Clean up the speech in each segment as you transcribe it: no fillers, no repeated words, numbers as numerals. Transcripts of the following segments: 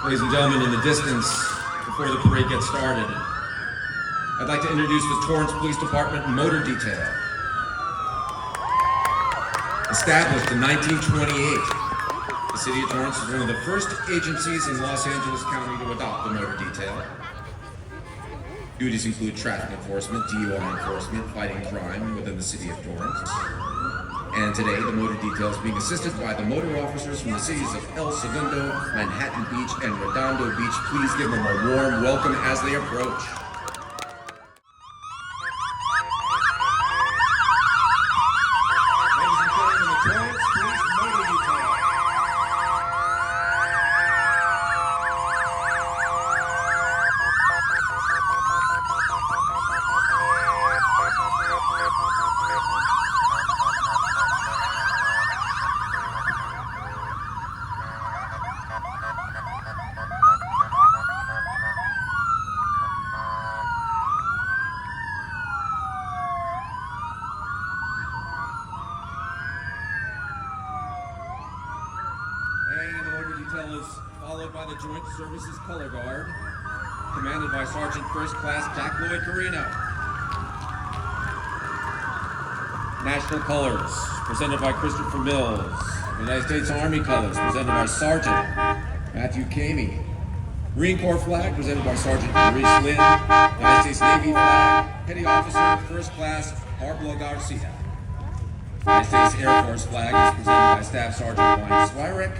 Ladies and gentlemen, in the distance, before the parade gets started, I'd like to introduce the Torrance Police Department Motor Detail. Established in 1928, the City of Torrance was one of the first agencies in Los Angeles County to adopt the motor detail. Duties include traffic enforcement, DUI enforcement, fighting crime within the City of Torrance. And today, the motor detail is being assisted by the motor officers from the cities of El Segundo, Manhattan Beach, and Redondo Beach. Please give them a warm welcome as they approach. Ladies and gentlemen, the Torrance Police Motor Detail. And the motor detail is followed by the Joint Services Color Guard, commanded by Sergeant First Class Jack Lloyd Carino. National Colors, presented by Christopher Mills. United States Army Colors, presented by Sergeant Matthew Kamey. Marine Corps flag, presented by Sergeant Maurice Lynn. United States Navy flag, Petty Officer First Class Pablo Garcia. United States Air Force flag is presented by Staff Sergeant Wayne Swyrick.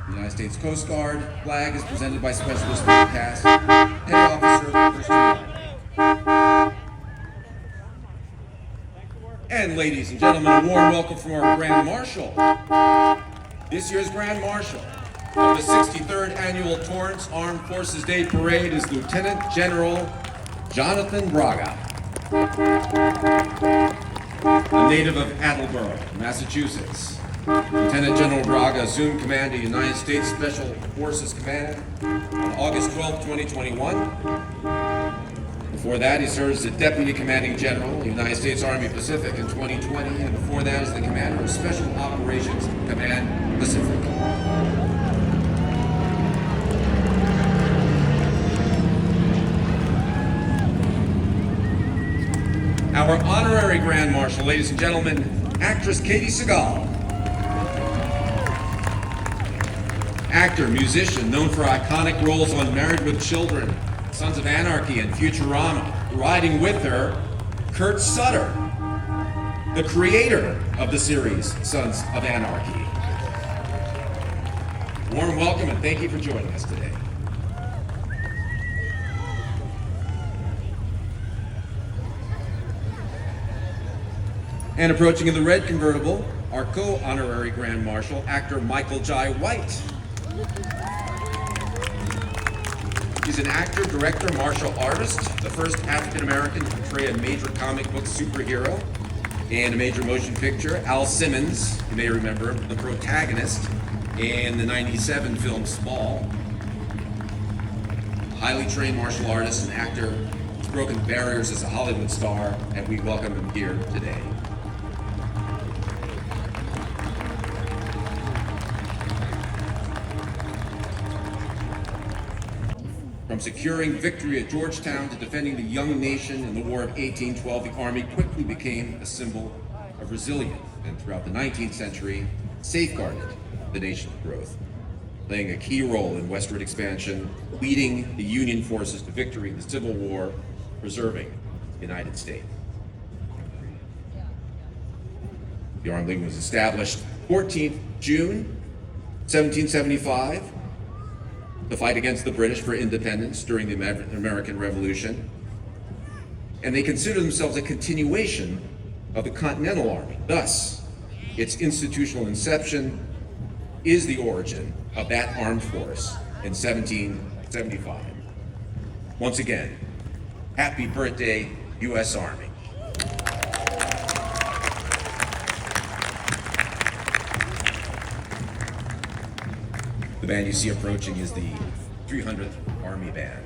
The United States Coast Guard flag is presented by Specialist Rick Cass, Petty Officer First Class. And ladies and gentlemen, a warm welcome from our Grand Marshal. This year's Grand Marshal of the 63rd Annual Torrance Armed Forces Day Parade is Lieutenant General Jonathan Braga, a native of Attleboro, Massachusetts. Lieutenant General Braga assumed command of United States Special Forces Command on August 12, 2021. Before that, he served as the Deputy Commanding General of the United States Army Pacific in 2020, and before that as the Commander of Special Operations Command Pacific. Our honorary Grand Marshal, ladies and gentlemen, actress Katie Seagal. Actor, musician, known for iconic roles on Married with Children, Sons of Anarchy, and Futurama. Riding with her, Kurt Sutter, the creator of the series Sons of Anarchy. Warm welcome and thank you for joining us today. And approaching in the red convertible, our co-honorary Grand Marshal, actor Michael Jai White. He's an actor, director, martial artist, the first African-American to portray a major comic book superhero and a major motion picture. Al Simmons, you may remember, the protagonist in the '97 film Small. A highly trained martial artist and actor who's broken barriers as a Hollywood star, and we welcome him here today. From securing victory at Georgetown to defending the young nation in the War of 1812, the Army quickly became a symbol of resilience, and throughout the 19th century, safeguarded the nation's growth, playing a key role in westward expansion, leading the Union forces to victory in the Civil War, preserving the United States. The Armed League was established 14th June, 1775, to fight against the British for independence during the American Revolution. And they consider themselves a continuation of the Continental Army. Thus, its institutional inception is the origin of that armed force in 1775. Once again, happy birthday, U.S. Army. The band you see approaching is the 300th Army Band.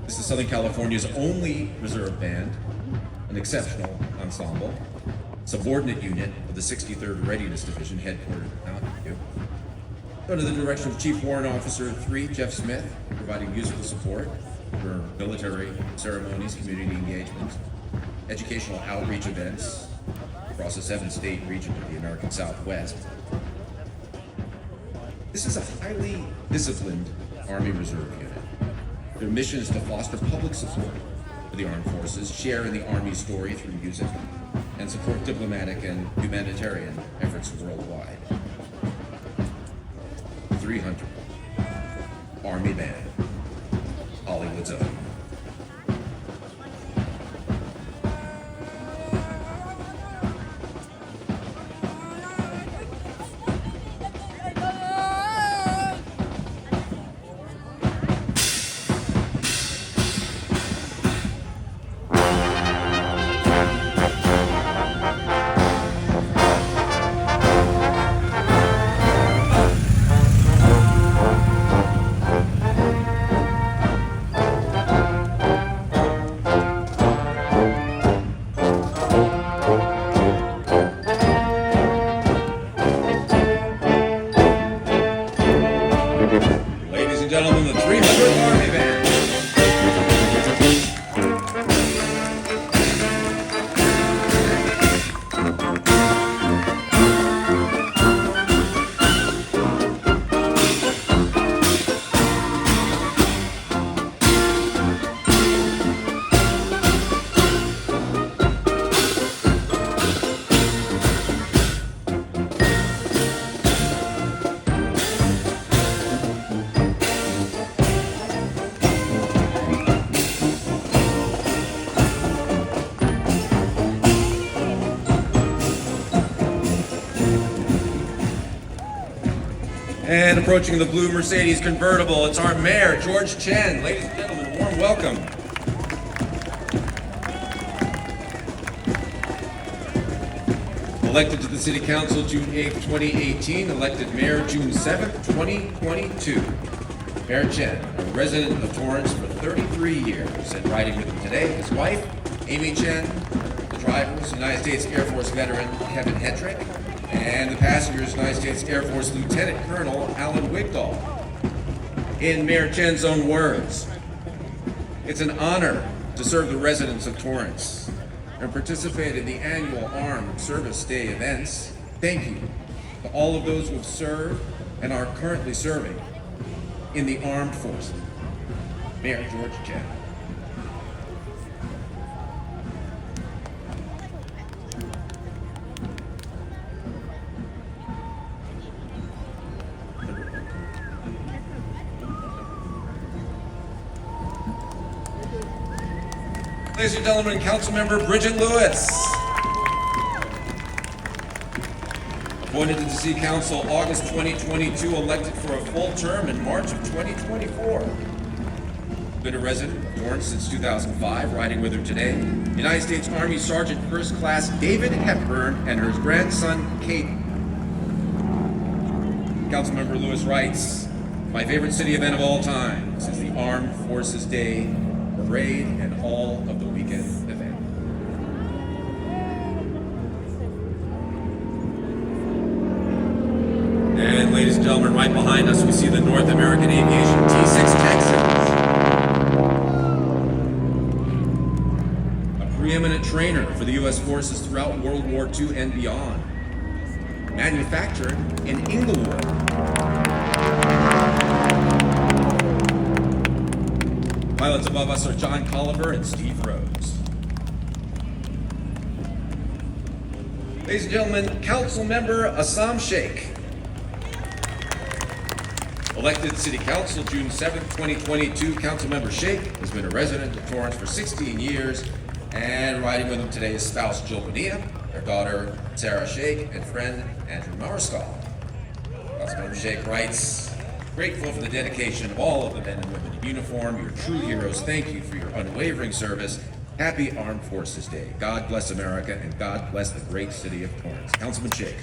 This is Southern California's only reserve band, an exceptional ensemble, subordinate unit of the 63rd Readiness Division, headquartered in Mountain View. Under the direction of Chief Warrant Officer 3, Jeff Smith, providing musical support for military ceremonies, community engagements, educational outreach events across the 7-state region of the American Southwest. This is a highly disciplined Army Reserve unit. Their mission is to foster public support for the armed forces, share in the Army story through music, and support diplomatic and humanitarian efforts worldwide. 300 Army Band, Hollywood's own. Ladies and gentlemen, the 300th Army Band. And approaching the blue Mercedes convertible, it's our mayor, George Chen. Ladies and gentlemen, a warm welcome. Elected to the City Council June 8th, 2018, elected mayor June 7th, 2022. Mayor Chen, a resident of Torrance for 33 years, and riding with him today, his wife, Amy Chen, the drivers, United States Air Force veteran Kevin Hedrick, and the passengers, United States Air Force Lieutenant Colonel Alan Wigdahl. In Mayor Chen's own words, it's an honor to serve the residents of Torrance and participate in the annual Armed Service Day events. Thank you to all of those who have served and are currently serving in the armed forces. Mayor George Chen. Ladies and gentlemen, Councilmember Bridget Lewis. Appointed to the City Council August 2022, elected for a full term in March of 2024. Been a resident of Torrance since 2005, riding with her today. United States Army Sergeant First Class David Hepburn and her grandson, Caden. Councilmember Lewis writes, my favorite city event of all time is the Armed Forces Day Parade and all of the weekend event. And ladies and gentlemen, right behind us we see the North American Aviation T-6 Texans. A preeminent trainer for the U.S. forces throughout World War II and beyond. Manufactured in Inglewood. Pilots above us are John Colliver and Steve Rhodes. Ladies and gentlemen, Council Member Assam Sheikh. Elected City Council June 7th, 2022, Councilmember Sheikh has been a resident of Torrance for 16 years, and riding with him today is spouse Jill Bonilla, their daughter Sarah Sheikh, and friend Andrew Mariscal. Councilmember Sheikh writes, grateful for the dedication of all of the men and women in uniform. You're true heroes. Thank you for your unwavering service. Happy Armed Forces Day. God bless America, and God bless the great city of Torrance. Councilman Sheikh.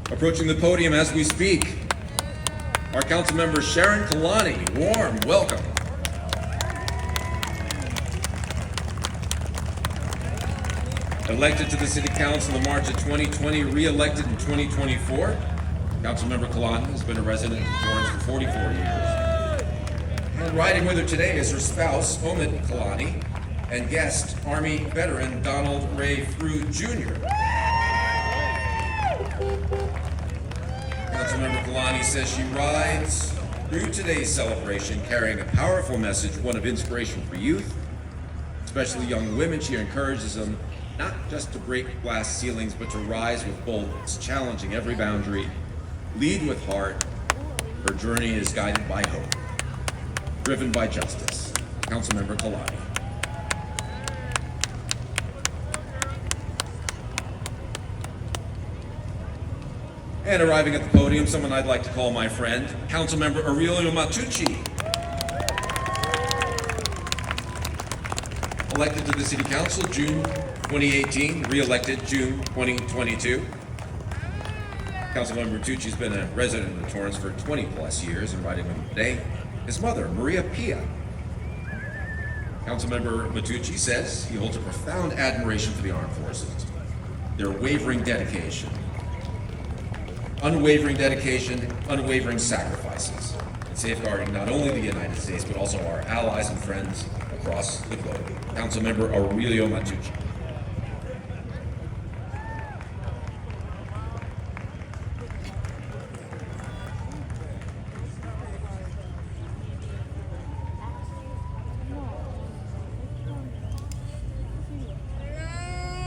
Approaching the podium as we speak, our council member Sharon Kalani. Warm welcome. Elected to the City Council in March of 2020, re-elected in 2024, Councilmember Kalani has been a resident of Torrance for 44 years. And riding with her today is her spouse, Omid Kalani, and guest, Army veteran Donald Ray Frew Jr. Councilmember Kalani says she rides through today's celebration carrying a powerful message, one of inspiration for youth, especially young women. She encourages them not just to break glass ceilings, but to rise with boldness, challenging every boundary, lead with heart. Her journey is guided by hope, driven by justice. Councilmember Kalani. And arriving at the podium, someone I'd like to call my friend, Councilmember Aurelio Matucci. Elected to the City Council June 2018, re-elected June 2022. Councilmember Matucci's been a resident of Torrance for 20 plus years, and riding with him today, his mother, Maria Pia. Councilmember Matucci says he holds a profound admiration for the armed forces, their unwavering dedication, unwavering sacrifices, in safeguarding not only the United States, but also our allies and friends across the globe. Councilmember Aurelio Matucci.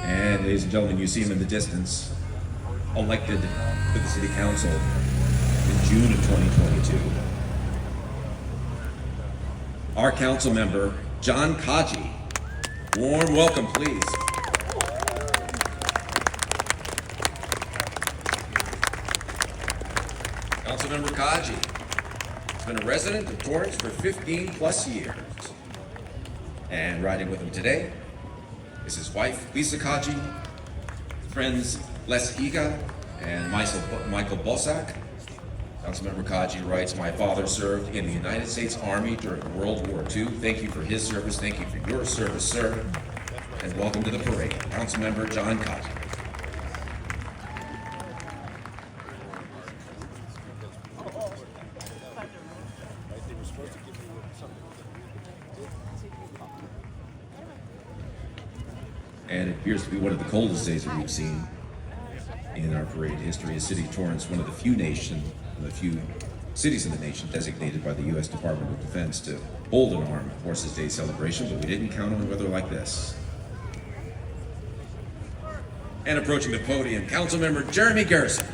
And ladies and gentlemen, you see him in the distance, elected to the City Council in June of 2022. Our council member, John Kaji. Warm welcome, please. Councilmember Kaji has been a resident of Torrance for 15 plus years. And riding with him today is his wife, Lisa Kaji, friends Les Higa and Michael Bosak. Councilmember Kaji writes, "My father served in the United States Army during World War II. Thank you for his service. Thank you for your service, sir. And welcome to the parade." Councilmember John Kaji. And it appears to be one of the coldest days that we've seen in our parade history. A city of Torrance, one of the few cities in the nation designated by the U.S. Department of Defense to hold an Armed Forces Day celebration, but we didn't count on weather like this. And approaching the podium, Councilmember Jeremy Garrison.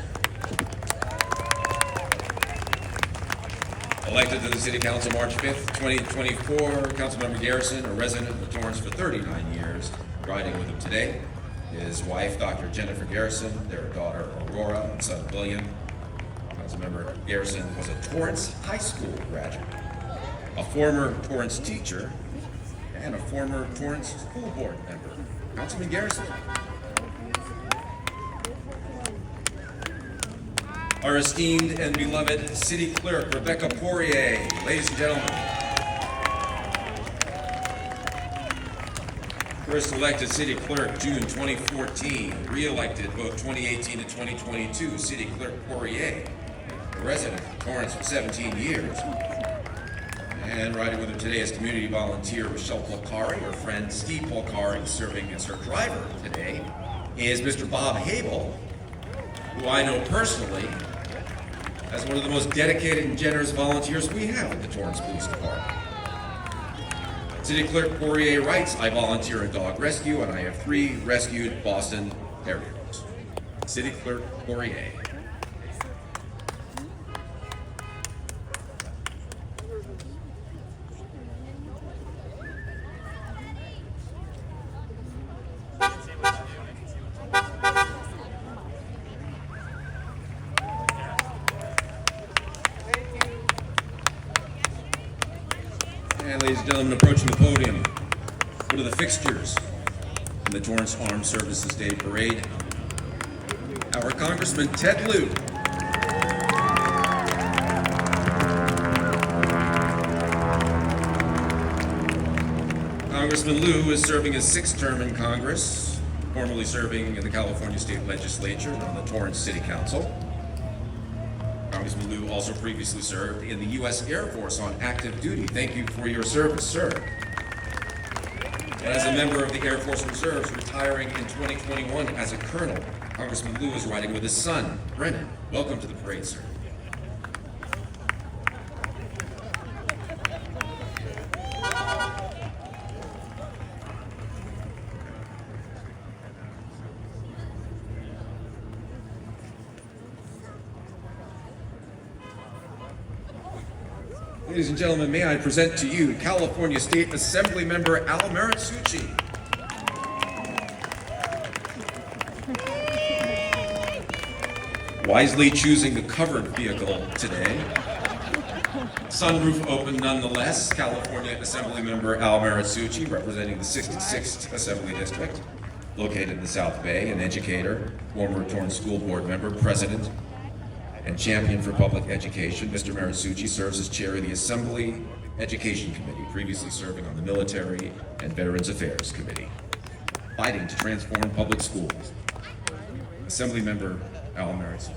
Elected to the City Council March 5th, 2024, Councilmember Garrison, a resident of Torrance for 39 years, riding with him today. His wife, Dr. Jennifer Garrison, their daughter, Aurora, and son, William. Councilmember Garrison was a Torrance High School graduate, a former Torrance teacher, and a former Torrance School Board member. Councilman Garrison. Our esteemed and beloved City Clerk, Rebecca Poirier. Ladies and gentlemen. First elected City Clerk, June 2014. Re-elected both 2018 and 2022. City Clerk Poirier, a resident of Torrance for 17 years. And riding with her today is community volunteer Michelle Polcari. Her friend Steve Polcari, serving as her driver today, is Mr. Bob Habel, who I know personally as one of the most dedicated and generous volunteers we have at the Torrance Police Department. City Clerk Poirier writes, "I volunteer in dog rescue and I have 3 rescued Boston Terriers." City Clerk Poirier. And ladies and gentlemen, approaching the podium, one of the fixtures in the Torrance Armed Services Day Parade, Our Congressman Ted Lieu. Congressman Lieu is serving his sixth term in Congress, formerly serving in the California State Legislature and on the Torrance City Council. Congressman Lieu also previously served in the U.S. Air Force on active duty. Thank you for your service, sir. And as a member of the Air Force Reserves, retiring in 2021 as a colonel, Congressman Lieu is riding with his son, Brennan. Welcome to the parade, sir. Ladies and gentlemen, may I present to you California State Assembly Member Al Maritsucci. Wisely choosing the covered vehicle today. Sunroof open nonetheless. California Assembly Member Al Maritsucci, representing the 66th Assembly District, located in the South Bay, an educator, former Torrance School Board member, president, and champion for public education. Mr. Maritsucci serves as chair of the Assembly Education Committee, previously serving on the Military and Veterans Affairs Committee, fighting to transform public schools. Assembly Member Al Maritsucci.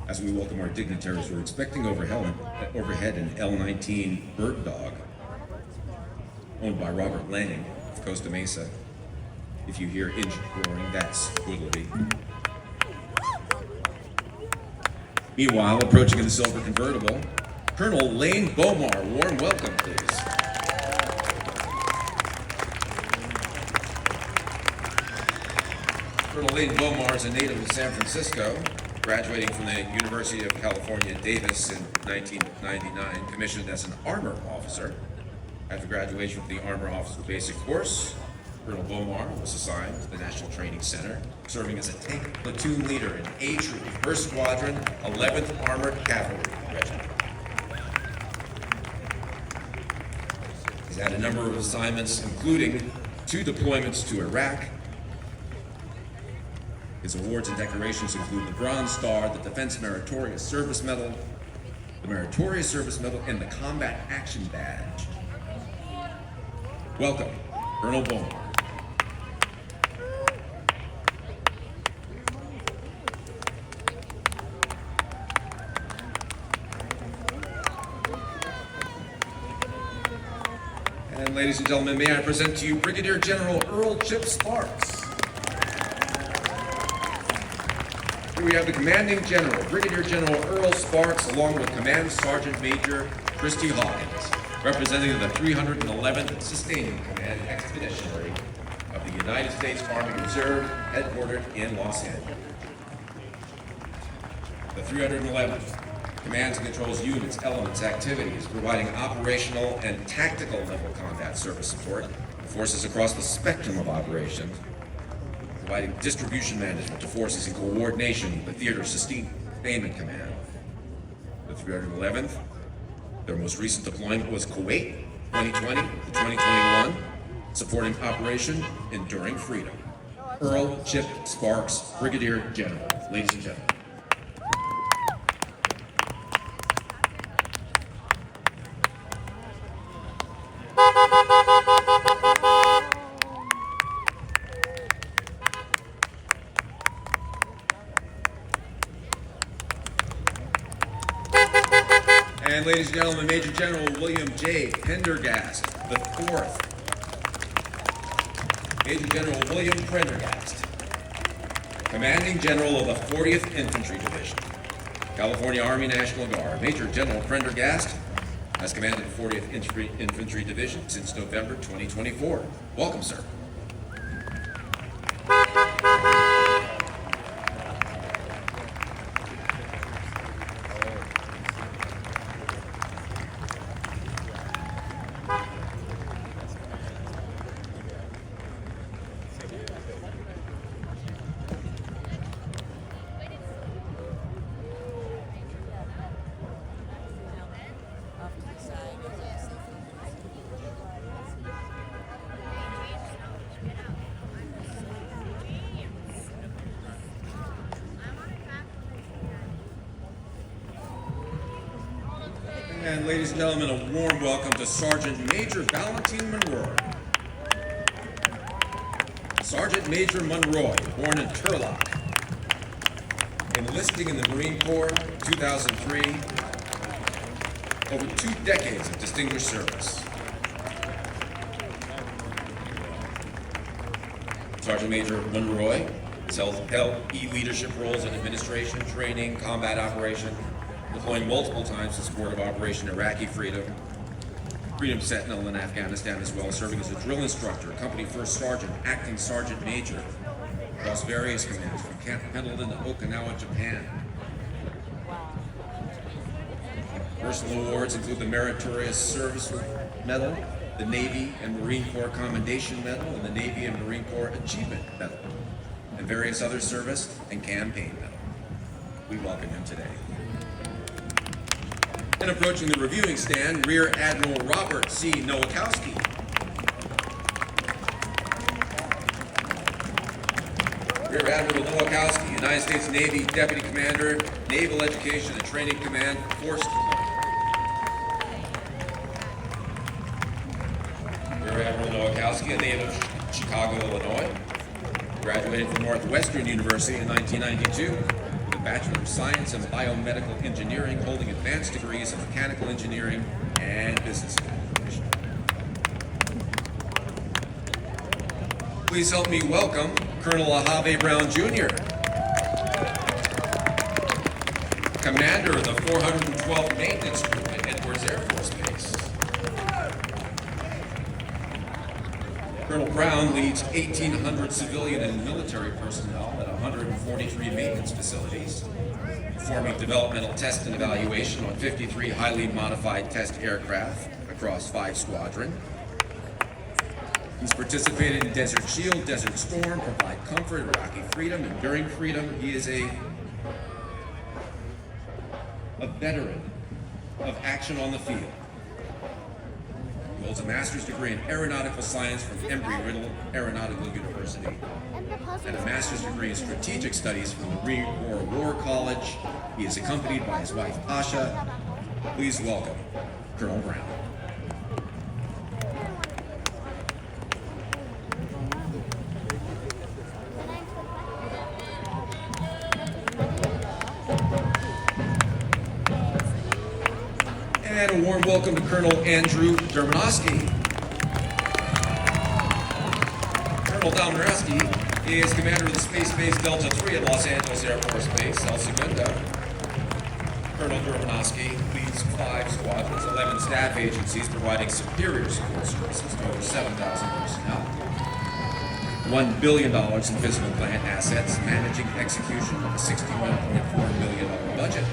As we welcome our dignitaries, we're expecting overhead an L-19 bird dog owned by Robert Lang of Costa Mesa. If you hear engine roaring, that's Willoughby. Meanwhile, approaching in the silver convertible, Colonel Lane Bomar. Warm welcome, please. Colonel Lane Bomar is a native of San Francisco, graduating from the University of California, Davis in 1999, commissioned as an armor officer. After graduation from the Armor Officer Basic Course, Colonel Bomar was assigned to the National Training Center, serving as a tank platoon leader in A Troop, 1st Squadron, 11th Armored Cavalry Regiment. He's had a number of assignments, including 2 deployments to Iraq. His awards and decorations include the Bronze Star, the Defense Meritorious Service Medal, the Meritorious Service Medal, and the Combat Action Badge. Welcome, Colonel Bomar. And ladies and gentlemen, may I present to you Brigadier General Earl Chip Sparks. Here we have the Commanding General, Brigadier General Earl Sparks, along with Command Sergeant Major Christy Hawkins, representing the 311th Sustaining Command Expeditionary of the United States Army Reserve, headquartered in Los Angeles. The 311th commands and controls units, elements, activities, providing operational and tactical level combat service support to forces across the spectrum of operations, providing distribution management to forces in coordination with the Theater Sustainment Command. The 311th, their most recent deployment was Kuwait, 2020 to 2021, supporting Operation Enduring Freedom. Earl Chip Sparks, Brigadier General. Ladies and gentlemen. And ladies and gentlemen, Major General William J. Pendergast IV. Major General William Prendergast, Commanding General of the 40th Infantry Division, California Army National Guard. Major General Prendergast has commanded the 40th Infantry Division since November 2024. Welcome, sir. And ladies and gentlemen, a warm welcome to Sergeant Major Valentine Monroy. Sergeant Major Monroy, born in Turlock, enlisting in the Marine Corps 2003, over 2 decades of distinguished service. Sergeant Major Monroy has held leadership roles in administration, training, combat operation, deploying multiple times in support of Operation Iraqi Freedom Sentinel in Afghanistan, as well as serving as a drill instructor, company first sergeant, acting sergeant major, across various commands from Camp Pendleton to Okinawa, Japan. Personal awards include the Meritorious Service Medal, the Navy and Marine Corps Commendation Medal, and the Navy and Marine Corps Achievement Medal, and various other service and campaign medals. We welcome him today. And approaching the reviewing stand, Rear Admiral Robert C. Nowakowski. Rear Admiral Nowakowski, United States Navy Deputy Commander, Naval Education and Training Command, Forces Day. Rear Admiral Nowakowski, a native of Chicago, Illinois, graduated from Northwestern University in 1992. Bachelor of Science in Biomedical Engineering, holding advanced degrees in Mechanical Engineering and Business Administration. Please help me welcome Colonel Ahave Brown Jr., Commander of the 412th Maintenance Group at Edwards Air Force Base. Colonel Brown leads 1,800 civilian and military personnel at 143 maintenance facilities, performing developmental test and evaluation on 53 highly modified test aircraft across 5 squadrons. He's participated in Desert Shield, Desert Storm, Provide Comfort, Iraqi Freedom, Enduring Freedom. He is a veteran of action on the field. He holds a master's degree in aeronautical science from Embry-Riddle Aeronautical University and a master's degree in strategic studies from the Marine Corps War College. He is accompanied by his wife, Asha. Please welcome Colonel Brown. And a warm welcome to Colonel Andrew Dermanowski. Colonel Dermanowski is commander of the Space Base Delta III at Los Angeles Air Force Base, El Segundo. Colonel Dermanowski leads 5 squadrons, 11 staff agencies, providing superior support services to over 7,000 personnel. $1 billion in physical plant assets, managing execution of a $61.4 million budget.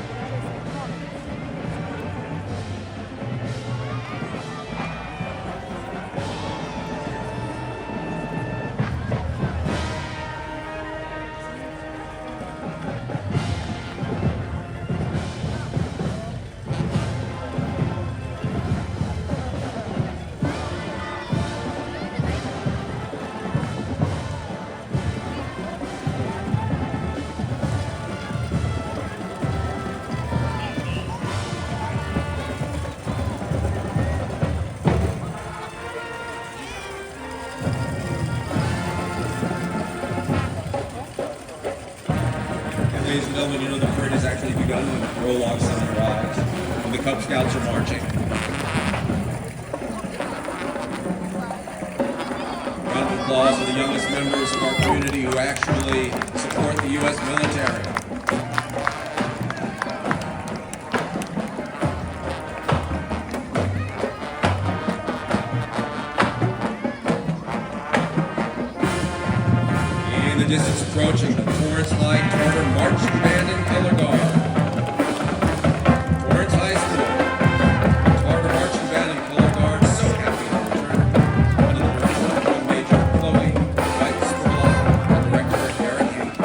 Ladies and gentlemen, you know the parade has actually begun when the prologue sun arrives, and the Cub Scouts are marching. Round of applause for the youngest members of our community who actually support the U.S. military. In the distance approaching the Torrance High Tartar Marching Band and Color Guard. Torrance High School, Tartar Marching Band and Color Guard, so happy to return under the direction of Drum Major Chloe White-Spurlock and Director Eric Hayes.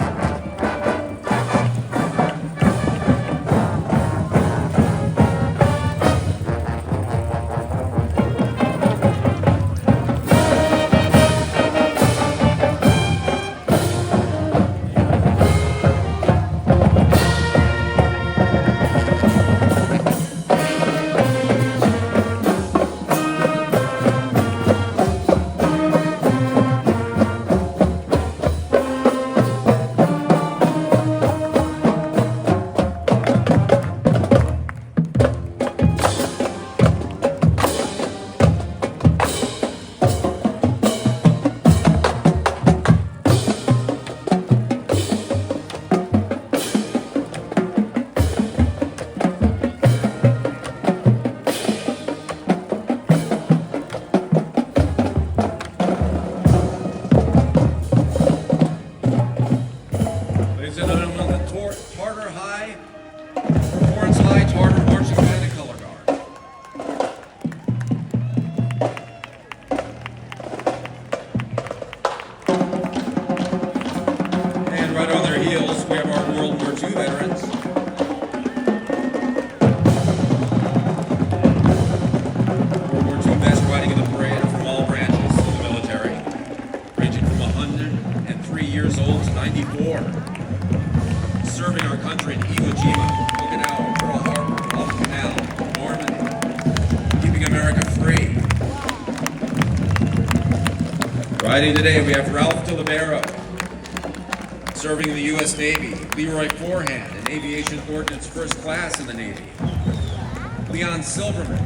we have our World War II veterans. World War II vets riding in the parade are from all branches of the military, ranging from 103 years old to 94. Serving our country in Iwo Jima, Okinawa, Pearl Harbor, Guadalcanal, Normandy, keeping America free. Riding today, we have Ralph DeLibero, serving in the U.S. Navy, Leroy Forehand in Aviation Ordnance First Class in the Navy, Leon Silverman,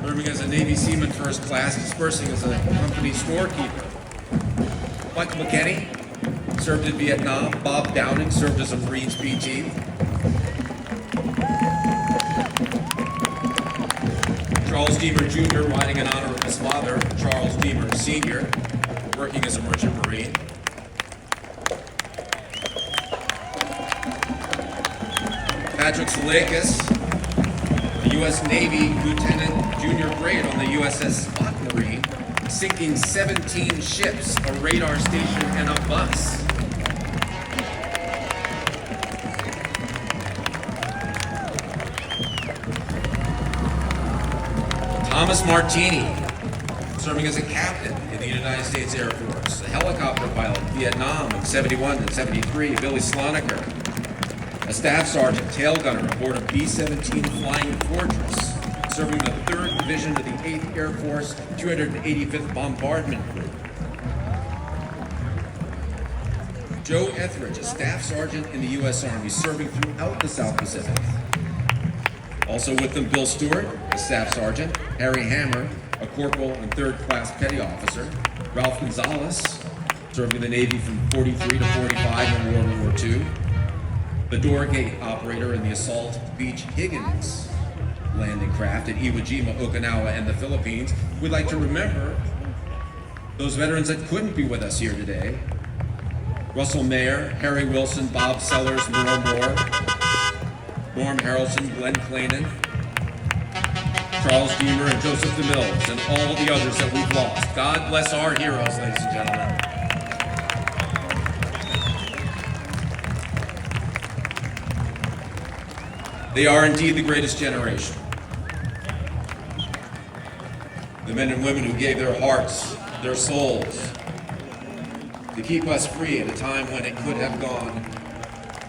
serving as a Navy Seaman First Class, dispersing as a company storekeeper, Michael McKinney served in Vietnam, Bob Downing served as a Marines PT, Charles Deemer Jr. riding in honor of his father, Charles Deemer Sr., working as a merchant marine. Patrick Salakis, a U.S. Navy Lieutenant Junior grade on the USS Spot Marine, sinking 17 ships, a radar station, and a bus. Thomas Martini, serving as a captain in the United States Air Force, a helicopter pilot in Vietnam in 71 and 73, Billy Sloniker, a staff sergeant, tail gunner aboard a B-17 Flying Fortress, serving in the 3rd Division of the 8th Air Force 285th Bombardment Group. Joe Etheridge, a staff sergeant in the U.S. Army, serving throughout the South Pacific. Also with them, Bill Stewart, a staff sergeant, Harry Hammer, a corporal and 3rd class petty officer, Ralph Gonzalez, serving in the Navy from 43 to 45 in World War II, the door gate operator in the Assault Beach Higgins landing craft at Iwo Jima, Okinawa, and the Philippines. We'd like to remember those veterans that couldn't be with us here today. Russell Mayer, Harry Wilson, Bob Sellers, Merle Moore, Norm Harrelson, Glenn Clanan, Charles Deemer, and Joseph DeMills, and all the others that we've lost. God bless our heroes, ladies and gentlemen. They are indeed the greatest generation. The men and women who gave their hearts, their souls, to keep us free at a time when it could have gone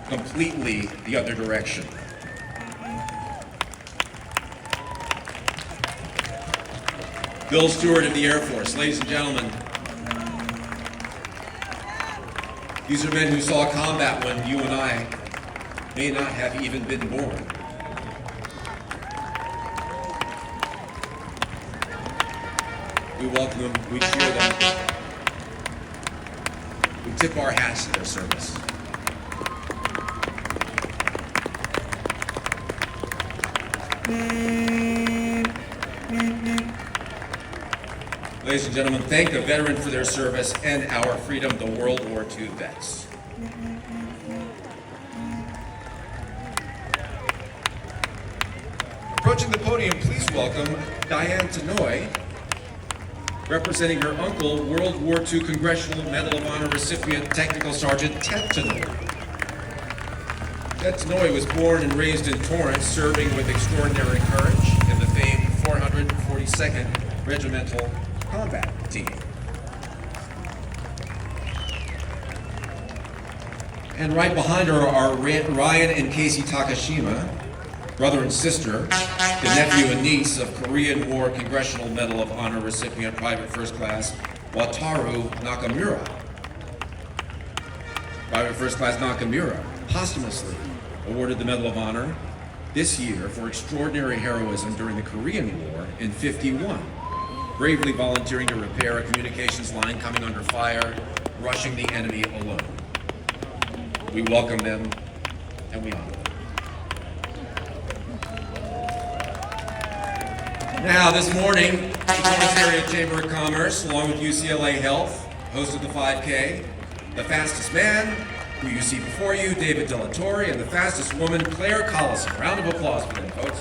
completely the other direction. Bill Stewart of the Air Force, ladies and gentlemen, these are men who saw combat when you and I may not have even been born. We welcome them, we cheer them, we tip our hats to their service. Ladies and gentlemen, thank the veteran for their service and our freedom, the World War II vets. Approaching the podium, please welcome Diane Tenoy, representing her uncle, World War II Congressional Medal of Honor recipient, Technical Sergeant Ted Tenoy. Ted Tenoy was born and raised in Torrance, serving with extraordinary courage in the famed 442nd Regimental Combat Team. And right behind her are Ryan and Casey Takashima, brother and sister, the nephew and niece of Korean War Congressional Medal of Honor recipient, Private First Class Wataru Nakamura. Private First Class Nakamura posthumously awarded the Medal of Honor this year for extraordinary heroism during the Korean War in '51, bravely volunteering to repair a communications line coming under fire, rushing the enemy alone. We welcome them and we honor them. Now, this morning, the Torrance Area Chamber of Commerce, along with UCLA Health, hosted the 5K. The fastest man, who you see before you, David Delatorre, and the fastest woman, Claire Collison. Round of applause for them, folks.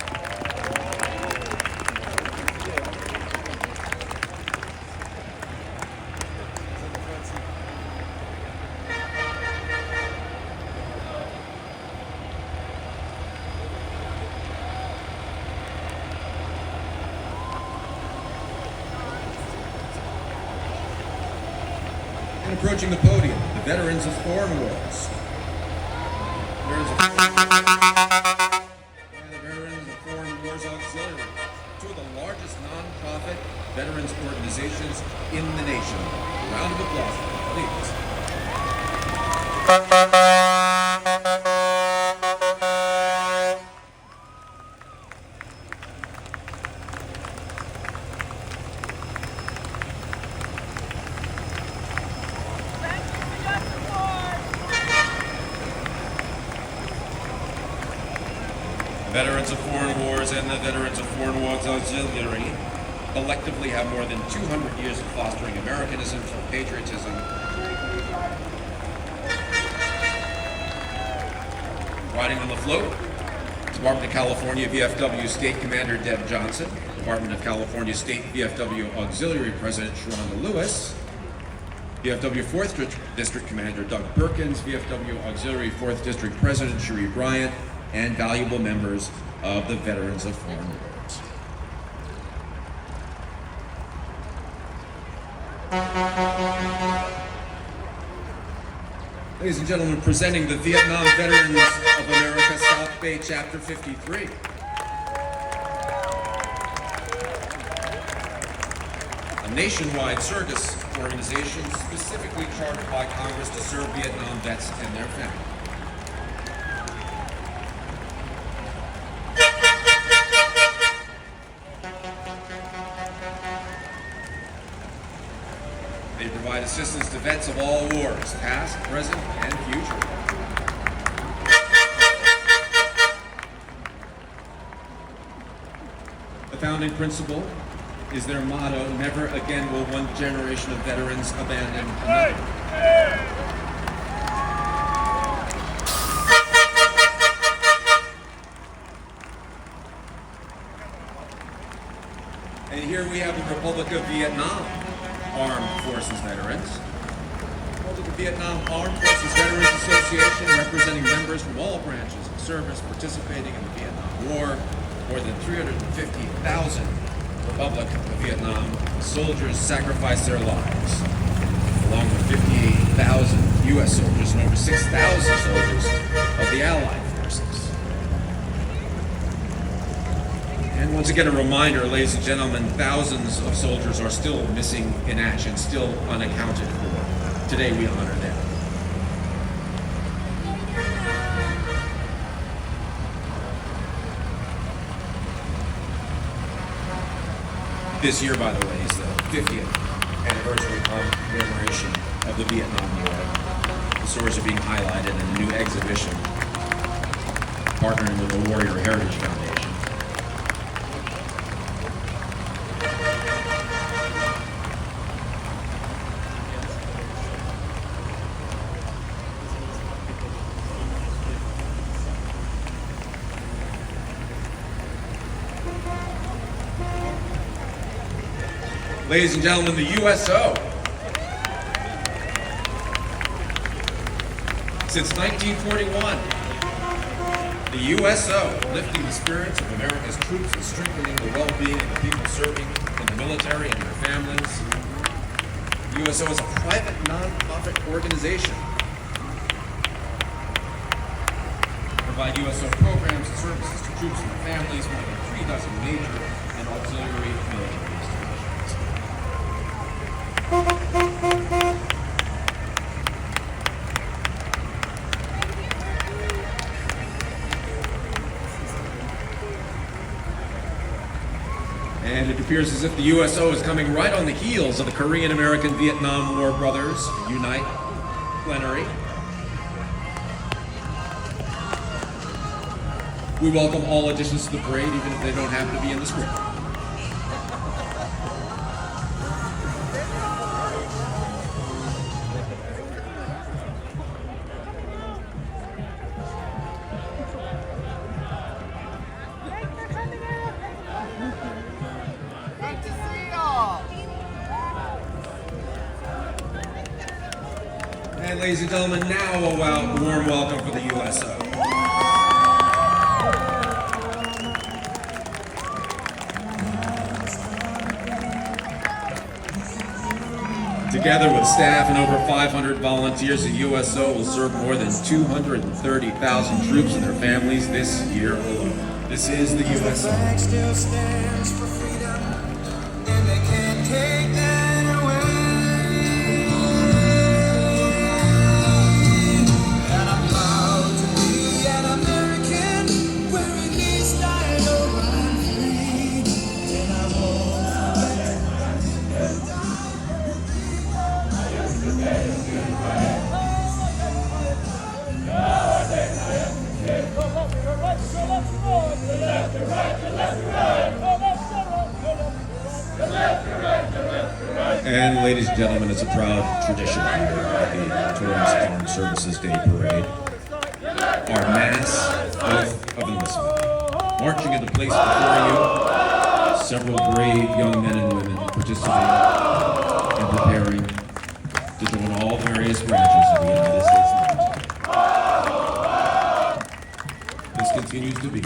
And approaching the podium, the veterans of foreign wars. The Veterans of Foreign Wars Auxiliary, two of the largest non-profit veterans organizations in the nation. A round of applause, please. The Veterans of Foreign Wars and the Veterans of Foreign Wars Auxiliary collectively have more than 200 years of fostering Americanism through patriotism. Riding on the float, Department of California VFW State Commander Deb Johnson, Department of California State VFW Auxiliary President Sharonda Lewis, VFW 4th District Commander Doug Perkins, VFW Auxiliary 4th District President Cherie Bryant, and valuable members of the Veterans of Foreign Wars. Ladies and gentlemen, presenting the Vietnam Veterans of America South Bay Chapter 53. A nationwide service organization specifically chartered by Congress to serve Vietnam vets and their families. They provide assistance to vets of all wars, past, present, and future. The founding principle is their motto, never again will one generation of veterans abandon another. And here we have the Republic of Vietnam Armed Forces Veterans. The Vietnam Armed Forces Veterans Association, representing members from all branches of service participating in the Vietnam War. More than 350,000 Republic of Vietnam soldiers sacrificed their lives, along with 58,000 U.S. soldiers and over 6,000 soldiers of the Allied forces. And once again, a reminder, ladies and gentlemen, thousands of soldiers are still missing in action, still unaccounted for. Today we honor them. This year, by the way, is the 50th anniversary commemoration of the Vietnam War. The stories are being highlighted in a new exhibition partnering with the Warrior Heritage Foundation. Ladies and gentlemen, the USO. Since 1941, the USO, lifting the spirits of America's troops and strengthening the well-being of the people serving in the military and their families. The USO is a private, non-profit organization. Provide USO programs and services to troops and their families, more than 36 major and auxiliary military installations. And it appears as if the USO is coming right on the heels of the Korean-American Vietnam War Brothers Unite plenary. We welcome all additions to the parade, even if they don't happen to be in the script. And ladies and gentlemen, now a warm welcome for the USO. Together with staff and over 500 volunteers, the USO will serve more than 230,000 troops and their families this year alone. This is the USO. The flag still stands for freedom, and they can't take that away. And I'm proud to be an American, where at least I know I'm free. And I won't forget. And ladies and gentlemen, it's a proud tradition here at the Torrance Armed Services Day Parade. Our mass oath of enlistment. Marching into place before you, several brave young men and women participating and preparing to join all various branches of the United States military. This continues to be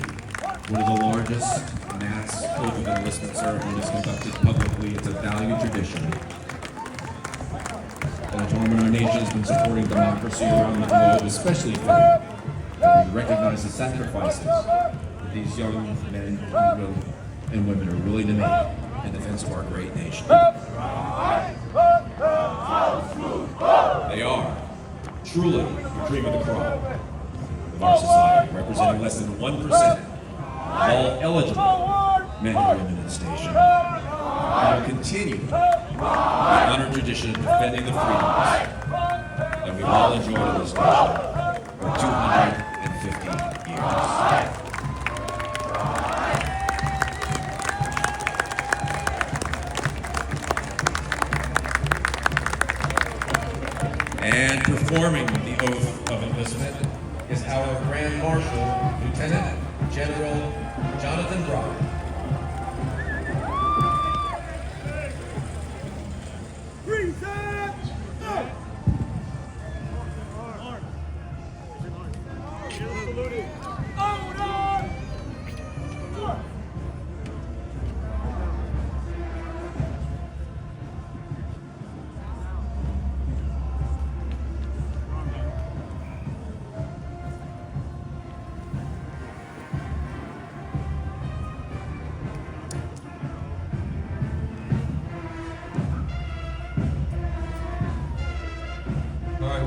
one of the largest mass oath of enlistment ceremonies conducted publicly. It's a valued tradition. And a tournament our nation has been supporting democracy around the globe, especially for we recognize the sacrifices that these young men and women are willing to make in defense of our great nation. They are truly the cream of the crop of our society, representing less than 1% of all eligible men and women in the station, and will continue the honored tradition of defending the freedoms that we've all enjoyed in this nation for 250 years. And performing the oath of enlistment is our Grand Marshal, Lieutenant General Jonathan Brown.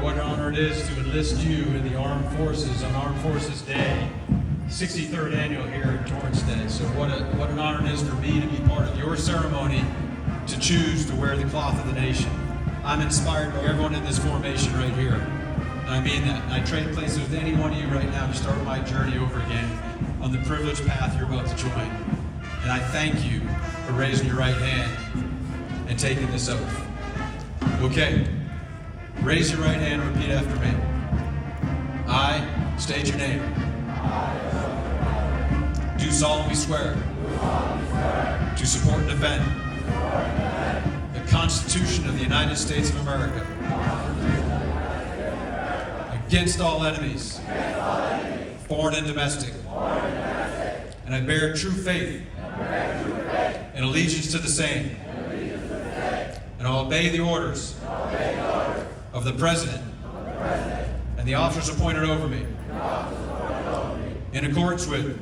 What an honor it is to enlist you in the Armed Forces on Armed Forces Day, 63rd annual here at Torrance Day. So what an honor it is for me to be part of your ceremony, to choose to wear the cloth of the nation. I'm inspired by everyone in this formation right here. And I mean that. And I trade places with any one of you right now to start my journey over again on the privileged path you're about to join. And I thank you for raising your right hand and taking this oath. Okay. Raise your right hand and repeat after me. I state your name. Do solemnly swear to support and defend the Constitution of the United States of America against all enemies, foreign and domestic. And I bear true faith and allegiance to the same. And I'll obey the orders of the President and the officers appointed over me in accordance with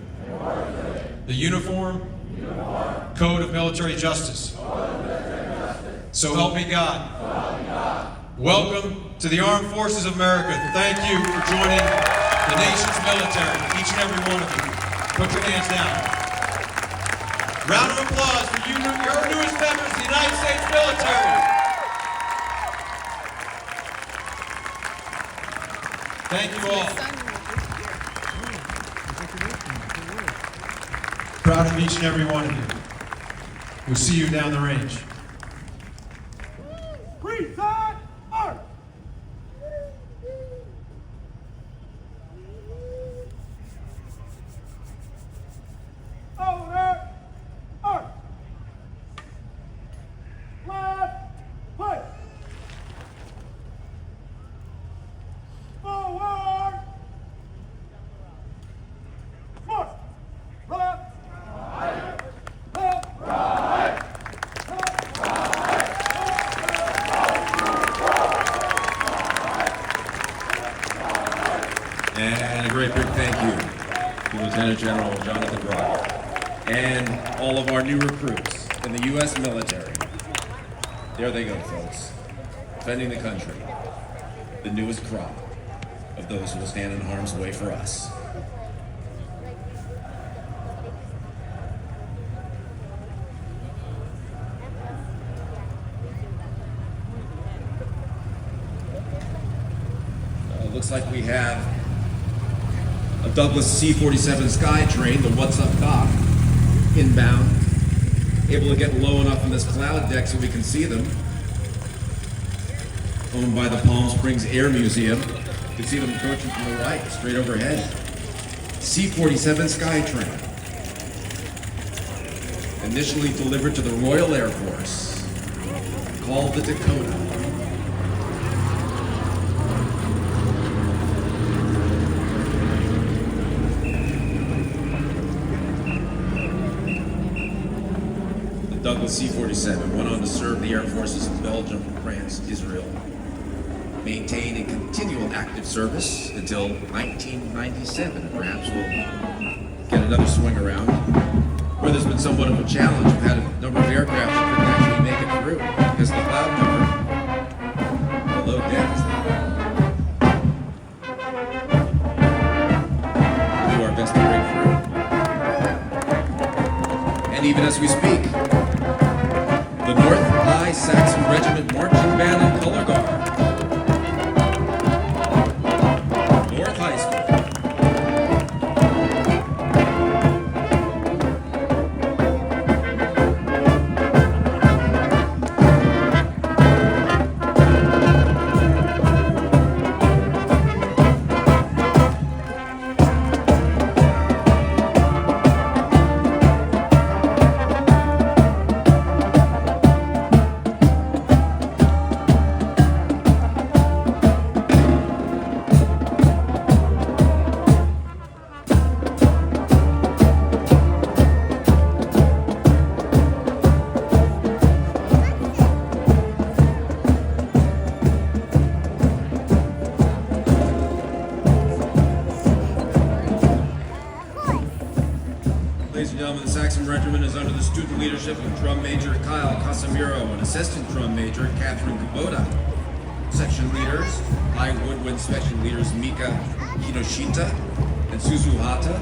the Uniform Code of Military Justice. So help me God. Welcome to the Armed Forces of America. Thank you for joining the nation's military, each and every one of you. Put your hands down. Round of applause for you, your newest members of the United States military. Thank you all. Proud of each and every one of you. We'll see you down the range. Preside Art! Order! Art! Left! Play! Forward! March! Left! Left! Right! Left! Right! very big thank you to Lieutenant General Jonathan Brock and all of our new recruits in the U.S. military. There they go, folks, defending the country, the newest crop of those who will stand in harm's way for us. Looks like we have a Douglas C-47 Skytrain, the What's Up Doc, inbound, able to get low enough in this cloud deck so we can see them. Owned by the Palm Springs Air Museum. You can see them approaching from the right, straight overhead. C-47 Skytrain. Initially delivered to the Royal Air Force, called the Dakota. Douglas C-47 went on to serve the air forces of Belgium, France, Israel, maintained in continual active service until 1997. Perhaps we'll get another swing around, where there's been somewhat of a challenge. We've had a number of aircraft that couldn't actually make it through because of the cloud cover below deck. We'll do our best to break through. And even as we speak, the North High Saxon Regiment Marching Band and Color Guard. North High School. Ladies and gentlemen, the Saxon Regiment is under the student leadership of Drum Major Kyle Casimiro and Assistant Drum Major Catherine Kubota. Section leaders, High Woodwind Section leaders Mika Kinoshita and Suzu Hata.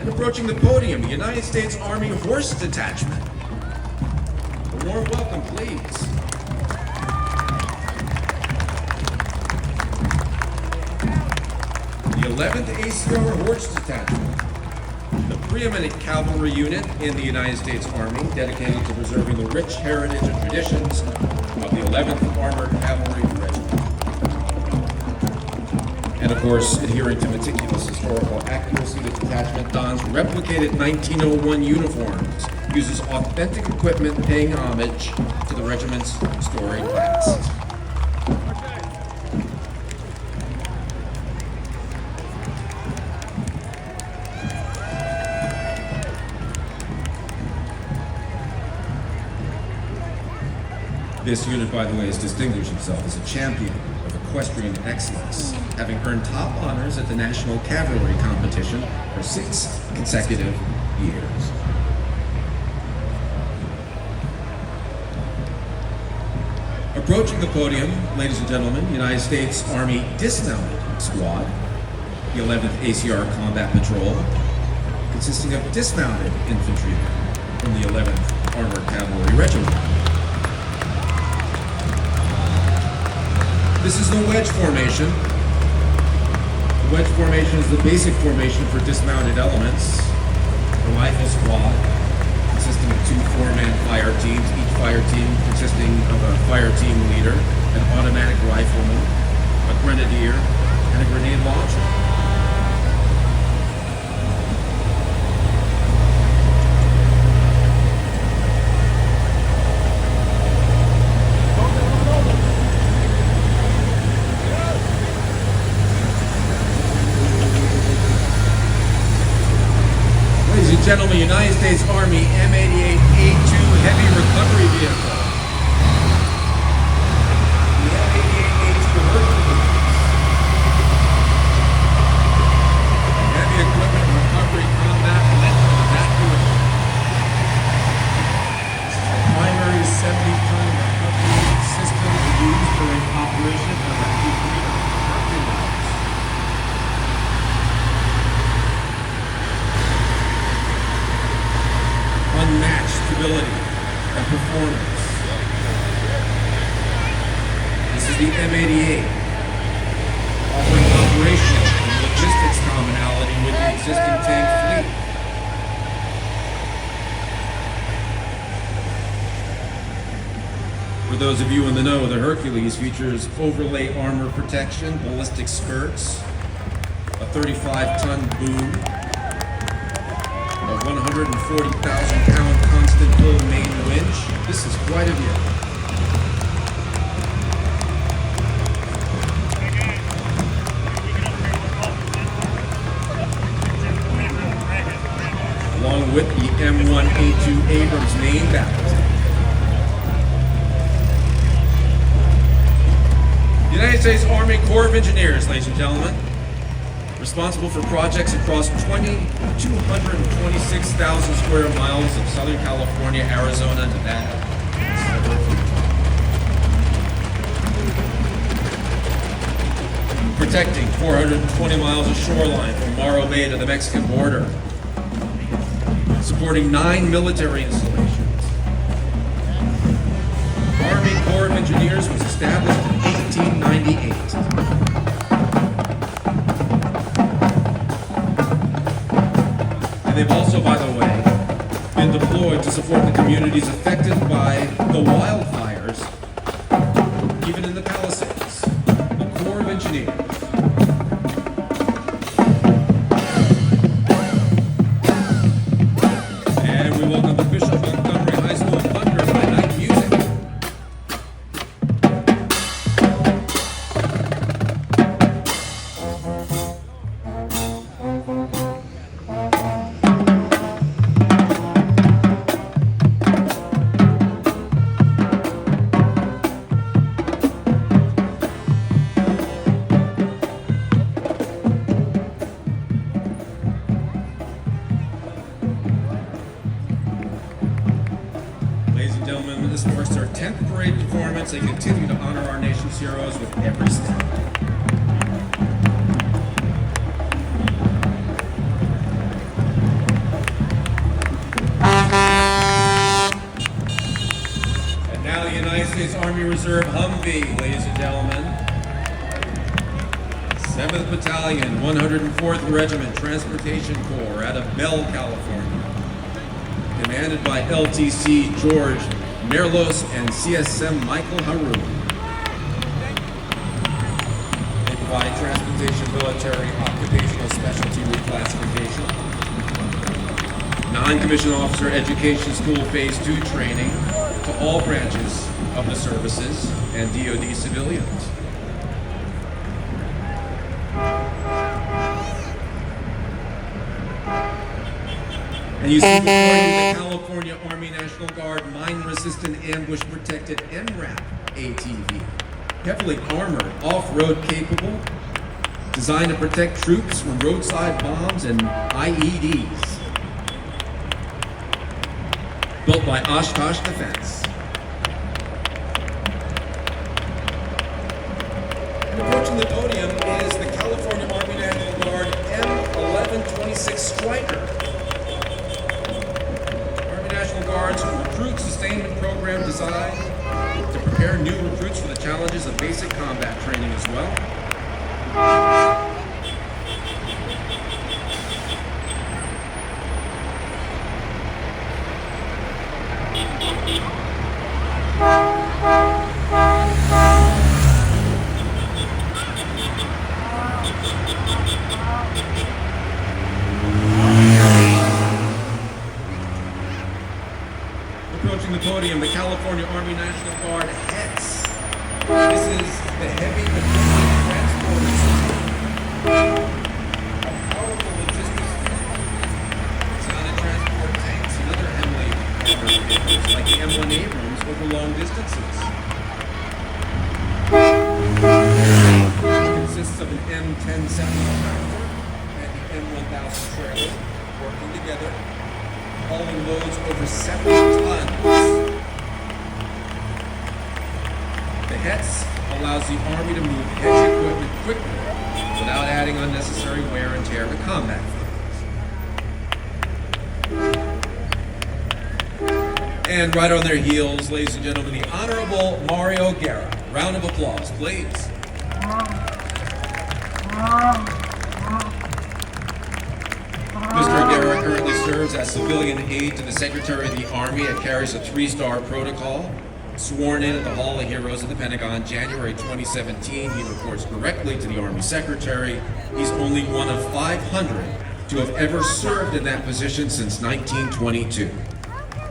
And approaching the podium, the United States Army Horse Detachment. A warm welcome, please. The 11th ACR Horse Detachment, the preeminent cavalry unit in the United States Army, dedicated to preserving the rich heritage and traditions of the 11th Armored Cavalry Regiment. And of course, adhering to meticulous historical accuracy, the detachment dons replicated 1901 uniforms, uses authentic equipment paying homage to the regiment's storied past. This unit, by the way, has distinguished himself as a champion of equestrian excellence, having earned top honors at the National Cavalry Competition for 6 consecutive years. Approaching the podium, ladies and gentlemen, United States Army Dismounted Squad, the 11th ACR Combat Patrol, consisting of dismounted infantrymen from the 11th Armored Cavalry Regiment. This is the wedge formation. The wedge formation is the basic formation for dismounted elements. The rifle squad, consisting of 2 4-man fire teams, each fire team consisting of a fire team leader, an automatic rifleman, a grenadier, and a grenade launcher. Gentlemen, United States Army M88A2 heavy recovery vehicle. The M88 performance. This is the M88, offering operational and logistics commonality with the existing tank fleet. For those of you in the know, the Hercules features overlay armor protection, ballistic skirts, a 35-ton boom, a 140,000-pound constant pull main winch. This is quite a vehicle. Along with the M1A2 Abrams main battle. United States Army Corps of Engineers, ladies and gentlemen, responsible for projects across 226,000 square miles of Southern California, Arizona, Nevada. Protecting 420 miles of shoreline from Morro Bay to the Mexican border. Supporting 9 military installations. Army Corps of Engineers was established in 1898. And they've also, by the way, been deployed to support the communities affected by the wildfires, even in the Palisades. The Corps of Engineers. And we welcome the Bishop Montgomery High School Thunder by night music. Ladies and gentlemen, this marks our 10th parade performance. They continue to honor our nation's heroes with every step. And now the United States Army Reserve Humvee, ladies and gentlemen. 7th Battalion, 104th Regiment Transportation Corps out of Bell, California. Commanded by LTC George Merlos and CSM Michael Haru. They provide transportation, military, occupational specialty reclassification, non-commissioned officer education school phase 2 training to all branches of the services and DoD civilians. And you see before you the California Army National Guard mine-resistant ambush-protected MRAP ATV. Heavily armored, off-road capable, designed to protect troops from roadside bombs and IEDs. Built by Oshkosh Defense. And approaching the podium is the California Army National Guard M1126 Striker. National Guard's recruit sustainment program designed to prepare new recruits for the challenges of basic combat training as well. Approaching the podium, the California Army National Guard HETS. This is the Heavy Equipment Transporter System. A powerful logistics designed to transport tanks and other heavily armored vehicles like the M1 Abrams over long distances. It consists of an M1070 tractor and the M1000 trailer working together, hauling loads over 70 tons. The HETS allows the Army to move heavy equipment quickly without adding unnecessary wear and tear to combat vehicles. And right on their heels, ladies and gentlemen, the Honorable Mario Guerra. Round of applause, please. Mr. Guerra currently serves as civilian aide to the Secretary of the Army and carries a 3-star protocol. Sworn in at the Hall of Heroes at the Pentagon January 2017, he reports directly to the Army Secretary. He's only one of 500 to have ever served in that position since 1922.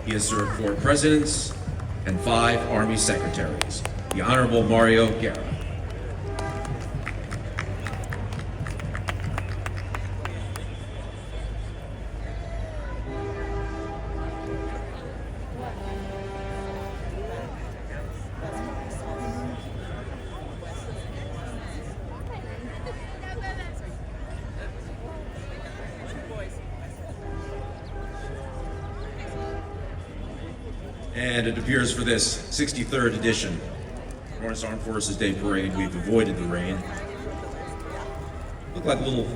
He has served 4 presidents and 5 Army secretaries. The Honorable Mario Guerra. And it appears for this 63rd edition Torrance Armed Forces Day Parade, we've avoided the rain. Looked like a little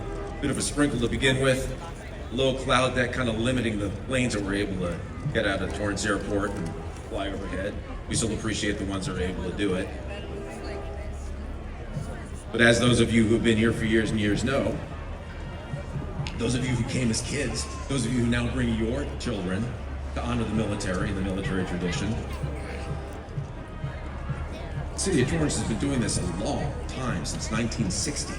bit of a sprinkle to begin with. Low cloud deck kind of limiting the planes that were able to get out of Torrance Airport and fly overhead. We still appreciate the ones that are able to do it. But as those of you who've been here for years and years know, those of you who came as kids, those of you who now bring your children to honor the military and the military tradition. The city of Torrance has been doing this a long time, since 1960.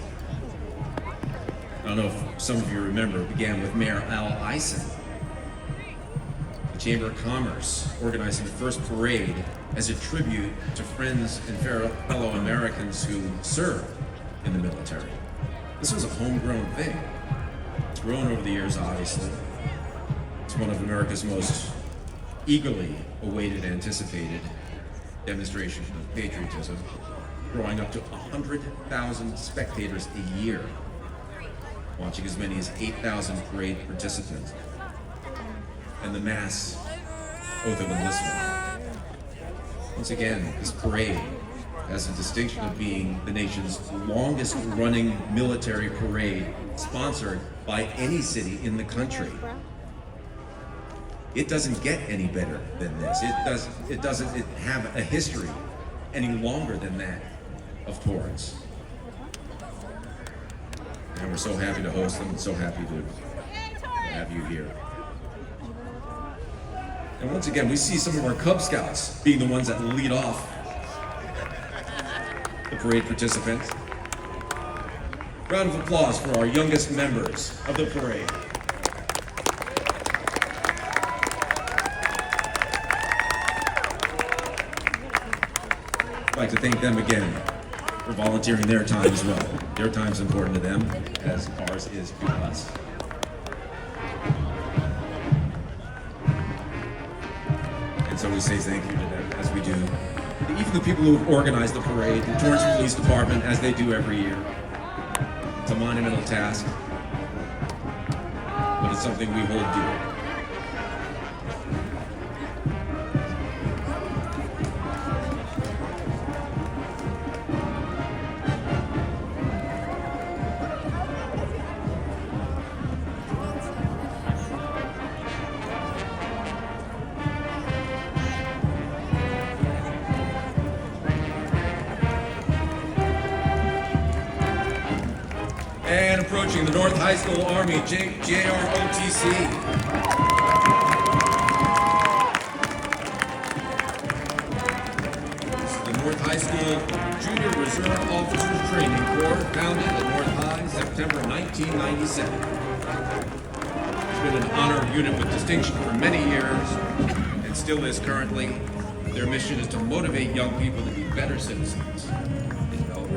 I don't know if some of you remember, it began with Mayor Al Ison, the Chamber of Commerce, organizing the first parade as a tribute to friends and fellow Americans who served in the military. This was a homegrown thing. It's grown over the years, obviously. It's one of America's most eagerly awaited, anticipated demonstrations of patriotism, drawing up to 100,000 spectators a year, watching as many as 8,000 parade participants, and the mass oath of enlistment. Once again, this parade has the distinction of being the nation's longest running military parade sponsored by any city in the country. It doesn't get any better than this. It doesn't have a history any longer than that of Torrance. And we're so happy to host them, and so happy to have you here. And once again, we see some of our Cub Scouts being the ones that lead off the parade participants. Round of applause for our youngest members of the parade. I'd like to thank them again for volunteering their time as well. Their time's important to them, as ours is to us. And so we say thank you to them, as we do. Even the people who have organized the parade, the Torrance Police Department, as they do every year. It's a monumental task, but it's something we hold dear. And approaching the North High School Army, JROTC. This is the North High School Junior Reserve Officers Training Corps, founded at North High, September 1997. It's been an honor unit with distinction for many years, and still is currently. Their mission is to motivate young people to be better citizens.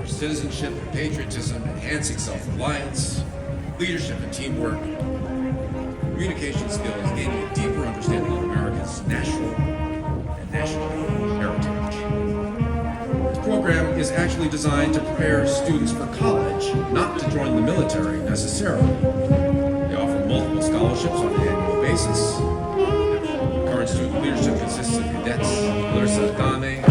Citizenship and patriotism, enhancing self-reliance, leadership and teamwork, communication skills, gaining a deeper understanding of America's national heritage. This program is actually designed to prepare students for college, not to join the military necessarily. They offer multiple scholarships on an annual basis. Current student leadership consists of cadets Larissa Dame,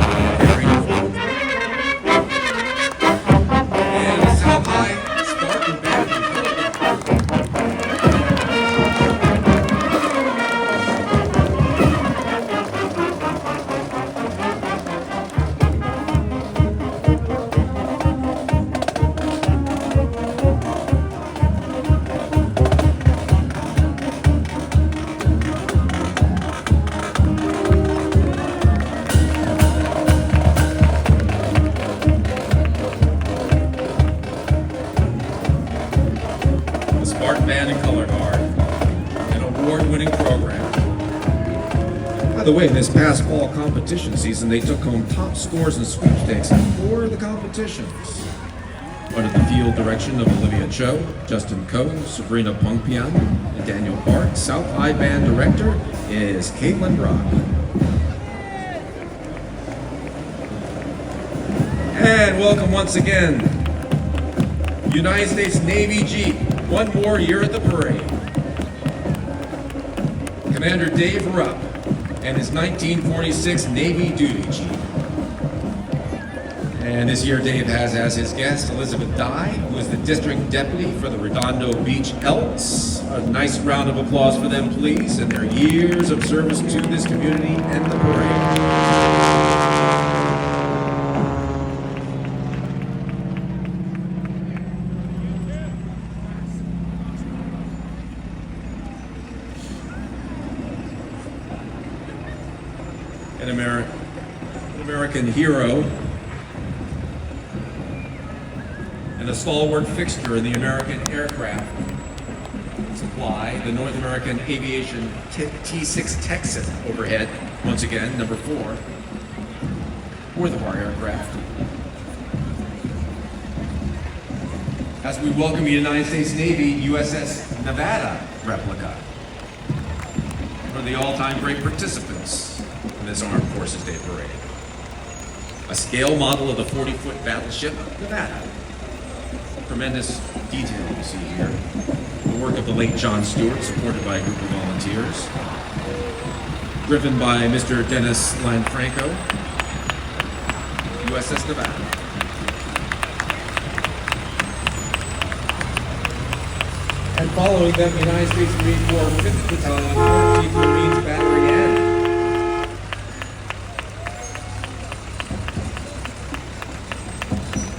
Color Guard, an award-winning program. By the way, this past fall competition season, they took home top scores and sweepstakes in 4 of the competitions. Under the field direction of Olivia Cho, Justin Coe, Sabrina Pongpian, and Daniel Park, South High Band Director is Caitlin Brock. And welcome once again, United States Navy Jeep, one more year at the parade. Commander Dave Rupp and his 1946 Navy duty Jeep. And this year Dave has as his guest Elizabeth Dye, who is the district deputy for the Redondo Beach Elks. A nice round of applause for them, please, and their years of service to this community and the parade. An American hero and a stalwart fixture in the American aircraft supply, the North American Aviation T-6 Texan overhead, once again, number 4, fourth of our aircraft. As we welcome the United States Navy USS Nevada replica, one of the all-time great participants in this Armed Forces Day Parade. A scale model of the 40-foot battleship Nevada. Tremendous detail you see here. The work of the late John Stewart, supported by a group of volunteers. Driven by Mr. Dennis Lanfranco, USS Nevada. And following them, United States Marine Corps 5th Battalion, 14th Marines Battery N.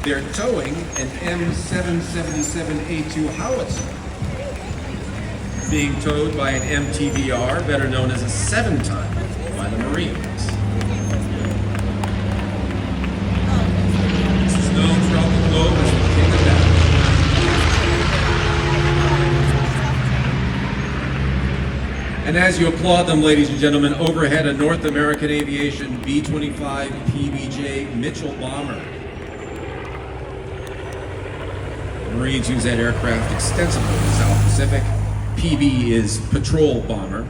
They're towing an M777A2 howitzer, being towed by an MTVR, better known as a 7-ton, by the Marines. This is known throughout the globe as the King of Battle. And as you applaud them, ladies and gentlemen, overhead a North American Aviation B-25 PBJ Mitchell bomber. Marines use that aircraft extensively in the South Pacific. PB is patrol bomber,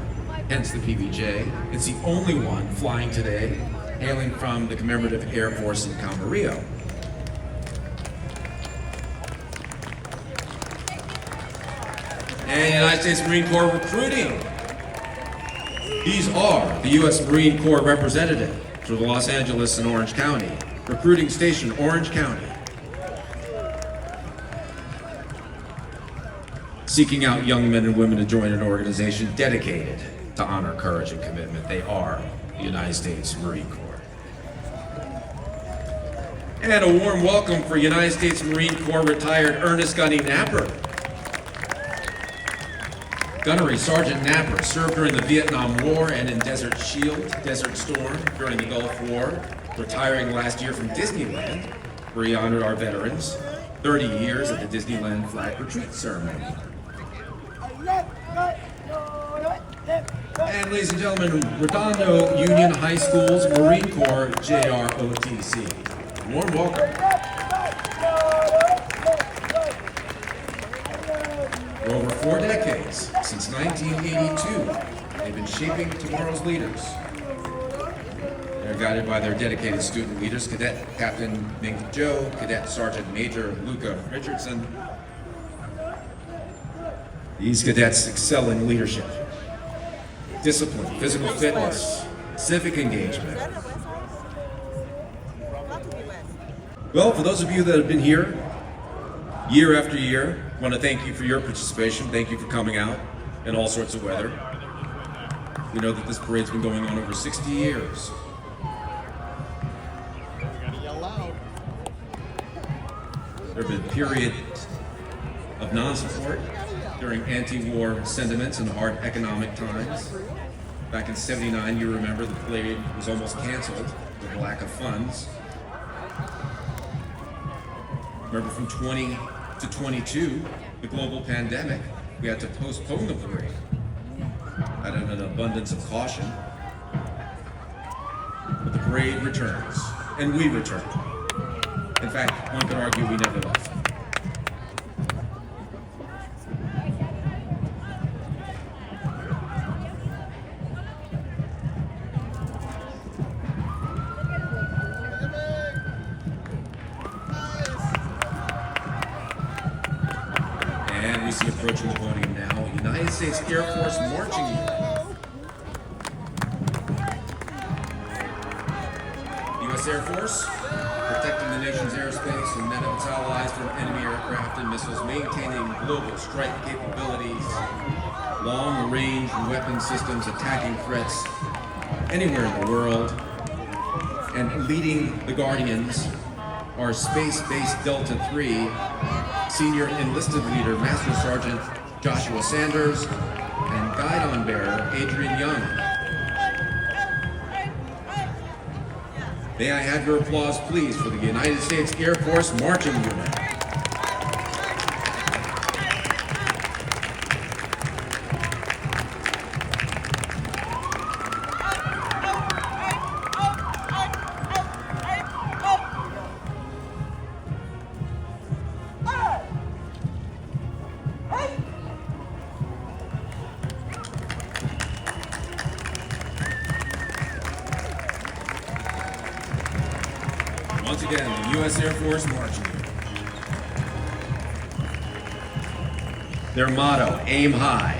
hence the PBJ. It's the only one flying today, hailing from the Commemorative Air Force in Camarillo. And United States Marine Corps recruiting. These are the U.S. Marine Corps representative for the Los Angeles and Orange County. Recruiting Station, Orange County. Seeking out young men and women to join an organization dedicated to honor, courage, and commitment. They are the United States Marine Corps. And a warm welcome for United States Marine Corps retired Ernest Gunny Napper. Gunnery Sergeant Napper served during the Vietnam War and in Desert Shield, Desert Storm during the Gulf War, retiring last year from Disneyland, where he honored our veterans. 30 years at the Disneyland flag retreat ceremony. And ladies and gentlemen, Redondo Union High School's Marine Corps JROTC. Warm welcome. For over 4 decades, since 1982, they've been shaping tomorrow's leaders. They're guided by their dedicated student leaders, Cadet Captain Mink Joe, Cadet Sergeant Major Luca Richardson. These cadets excel in leadership, discipline, physical fitness, civic engagement. Well, for those of you that have been here year after year, I want to thank you for your participation. Thank you for coming out in all sorts of weather. We know that this parade's been going on over 60 years. There have been periods of non-support during anti-war sentiments and hard economic times. Back in '79, you remember, the parade was almost canceled with a lack of funds. Remember, from 20 to 22, the global pandemic we had to postpone the parade out of an abundance of caution. But the parade returns, and we return. In fact, one could argue we never left. And we see approaching the podium now, United States Air Force marching unit. U.S. Air Force, protecting the nation's airspace and that of its allies from enemy aircraft and missiles, maintaining global strike capabilities, long-range weapon systems attacking threats anywhere in the world, and leading the Guardians are Space-Based Delta III Senior Enlisted Leader Master Sergeant Joshua Sanders and Guidon Bearer Adrian Young. May I have your applause, please, for the United States Air Force Marching Unit. Once again, the U.S. Air Force Marching Unit. Their motto, aim high,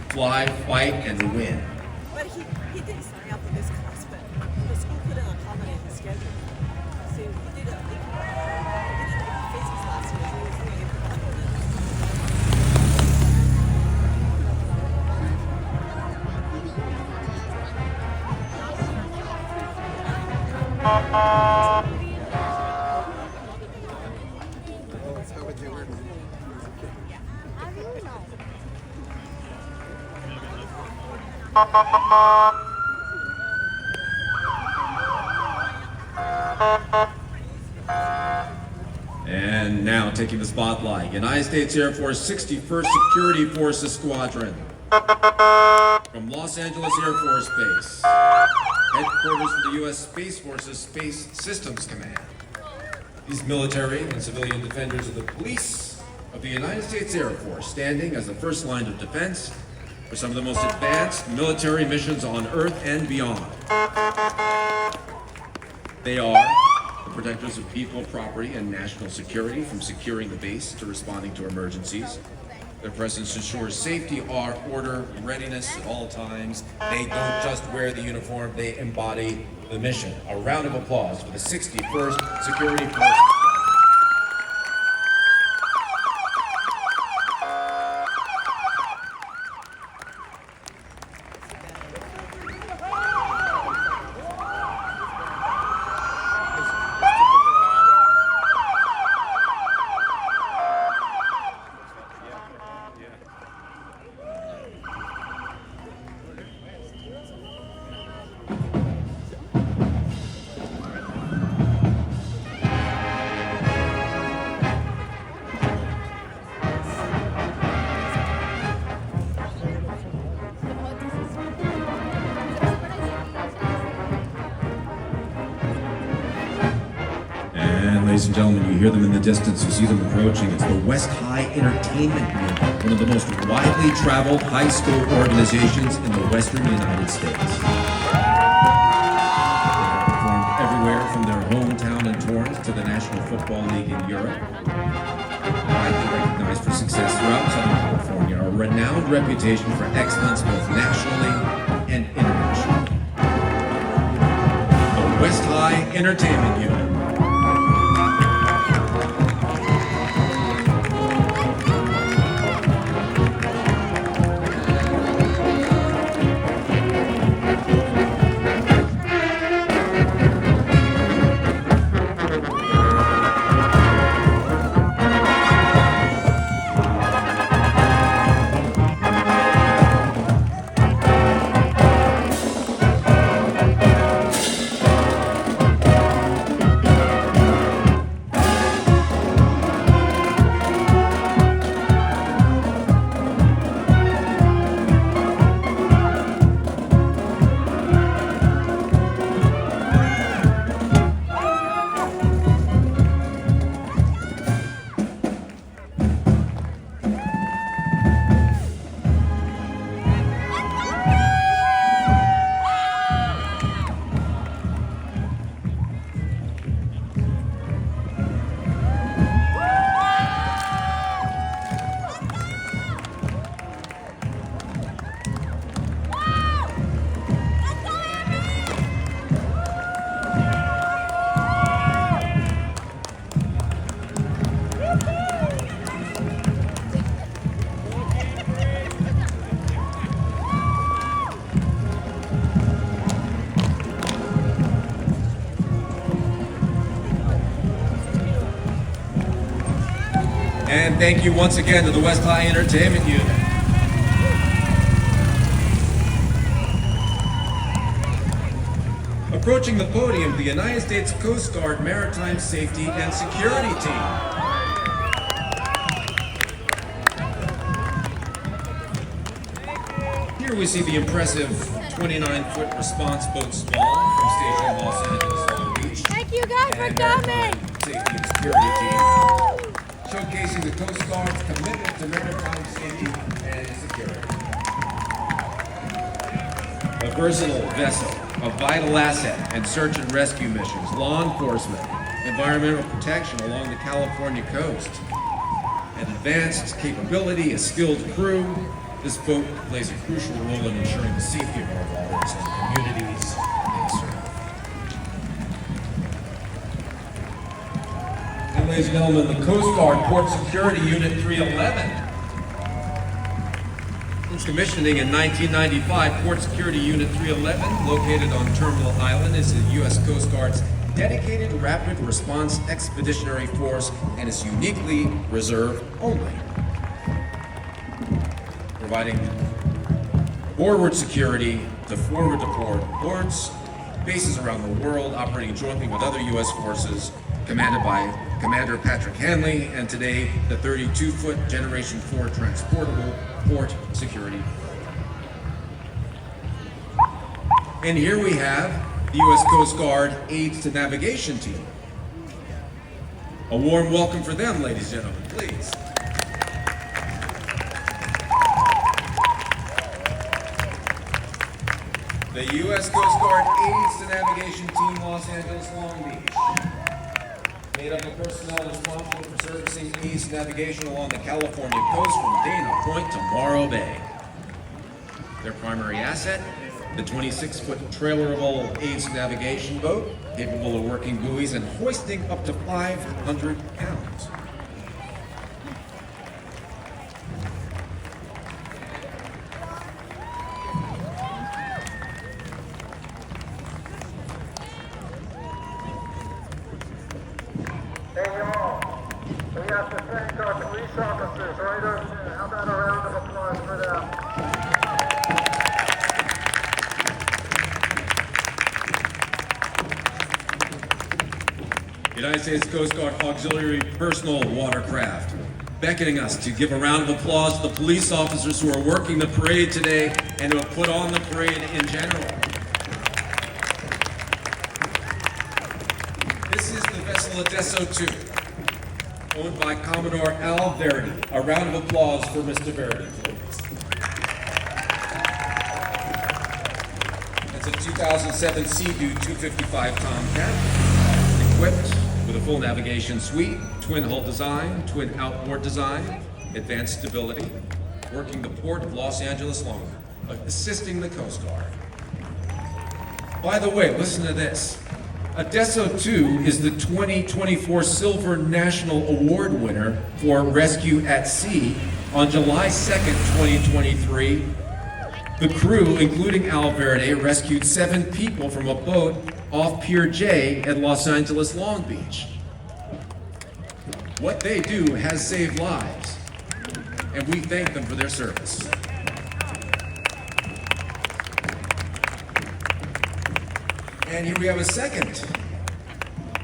fly, fight, and win. But he didn't sign up for this class, but the school couldn't accommodate his schedule. So he did a physics last year, so he was doing it for And now taking the spotlight, United States Air Force 61st Security Forces Squadron from Los Angeles Air Force Base, headquarters for the U.S. Space Force's Space Systems Command. These military and civilian defenders of the police of the United States Air Force, standing as the first line of defense for some of the most advanced military missions on Earth and beyond. They are the protectors of people, property, and national security, from securing the base to responding to emergencies. Their presence ensures safety, order, readiness at all times. They don't just wear the uniform, they embody the mission. A round of applause for the 61st Security Forces. And ladies and gentlemen, you hear them in the distance, you see them approaching. It's the West High Entertainment Unit, one of the most widely traveled high school organizations in the western United States. They have performed everywhere from their hometown in Torrance to the National Football League in Europe. Widely recognized for success throughout Southern California, a renowned reputation for excellence both nationally and internationally. The West High Entertainment Unit. And thank you once again to the West High Entertainment Unit. Approaching the podium, the United States Coast Guard Maritime Safety and Security Team. Here we see the impressive 29-foot response boat Swan from Station Los Angeles, Long Beach. Thank you guys for And coming. Safety and Security Team, showcasing the Coast Guard's commitment to maritime safety and security. A versatile vessel, a vital asset in search and rescue missions, law enforcement, environmental protection along the California coast. An advanced capability, a skilled crew, this boat plays a crucial role in ensuring the safety of our waters and the communities they serve. And ladies and gentlemen, the Coast Guard Port Security Unit 311. Since commissioning in 1995, Port Security Unit 311, located on Terminal Island, is the U.S. Coast Guard's dedicated rapid response expeditionary force and is uniquely reserve only, providing forward security to forward deployed ports, bases around the world, operating jointly with other U.S. forces, commanded by Commander Patrick Hanley, and today the 32-foot Generation 4 transportable port security. And here we have the U.S. Coast Guard Aids to Navigation Team. A warm welcome for them, ladies and gentlemen, please. The U.S. Coast Guard Aids to Navigation Team, Los Angeles, Long Beach. Made up of personnel responsible for servicing aids to navigation along the California coast from Dana Point to Morro Bay. Their primary asset, the 26-foot trailerable aids to navigation boat, capable of working buoys and hoisting up to 500 pounds. Hey y'all, we have to thank our police officers right over there. How about a round of applause for them? United States Coast Guard Auxiliary Personal Watercraft, beckoning us to give a round of applause to the police officers who are working the parade today and who have put on the parade in general. This is the vessel Adesso 2, owned by Commodore Al Verdi. A round of applause for Mr. Verdi, please. It's a 2007 Sea-Doo 255 Tomcat, equipped with a full navigation suite, twin hull design, twin outboard design, advanced stability, working the port of Los Angeles Long, assisting the Coast Guard. By the way, listen to this. Adesso 2 is the 2024 Silver National Award winner for Rescue at Sea. On July 2nd, 2023, the crew, including Al Verde, rescued 7 people from a boat off Pier J at Los Angeles Long Beach. What they do has saved lives, and we thank them for their service. And here we have a second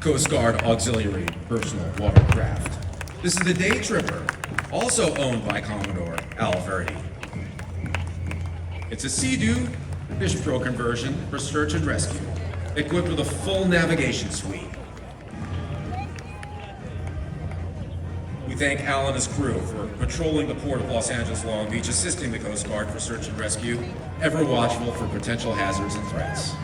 Coast Guard Auxiliary Personal Watercraft. This is the Day Tripper, also owned by Commodore Al Verdi. It's a Sea-Doo Fish Pro conversion for search and rescue, equipped with a full navigation suite. We thank Al and his crew for patrolling the port of Los Angeles Long Beach, assisting the Coast Guard for search and rescue, ever watchful for potential hazards and threats.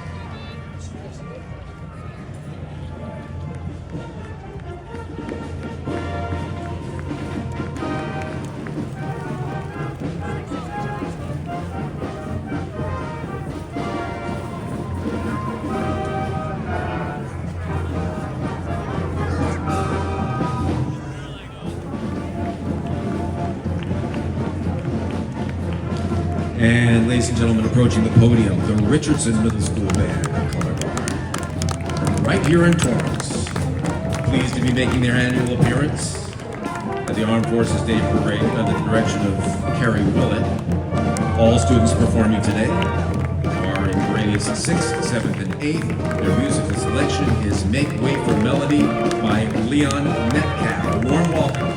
And ladies and gentlemen, approaching the podium, the Richardson Middle School Band, color guard, right here in Torrance. Pleased to be making their annual appearance. at the Armed Forces Day Parade under the direction of Carrie Willett. All students performing today are in grades 6th, 7th, and 8th. Their musical selection is Make Way for Melody by Leon Metcalf. A warm welcome.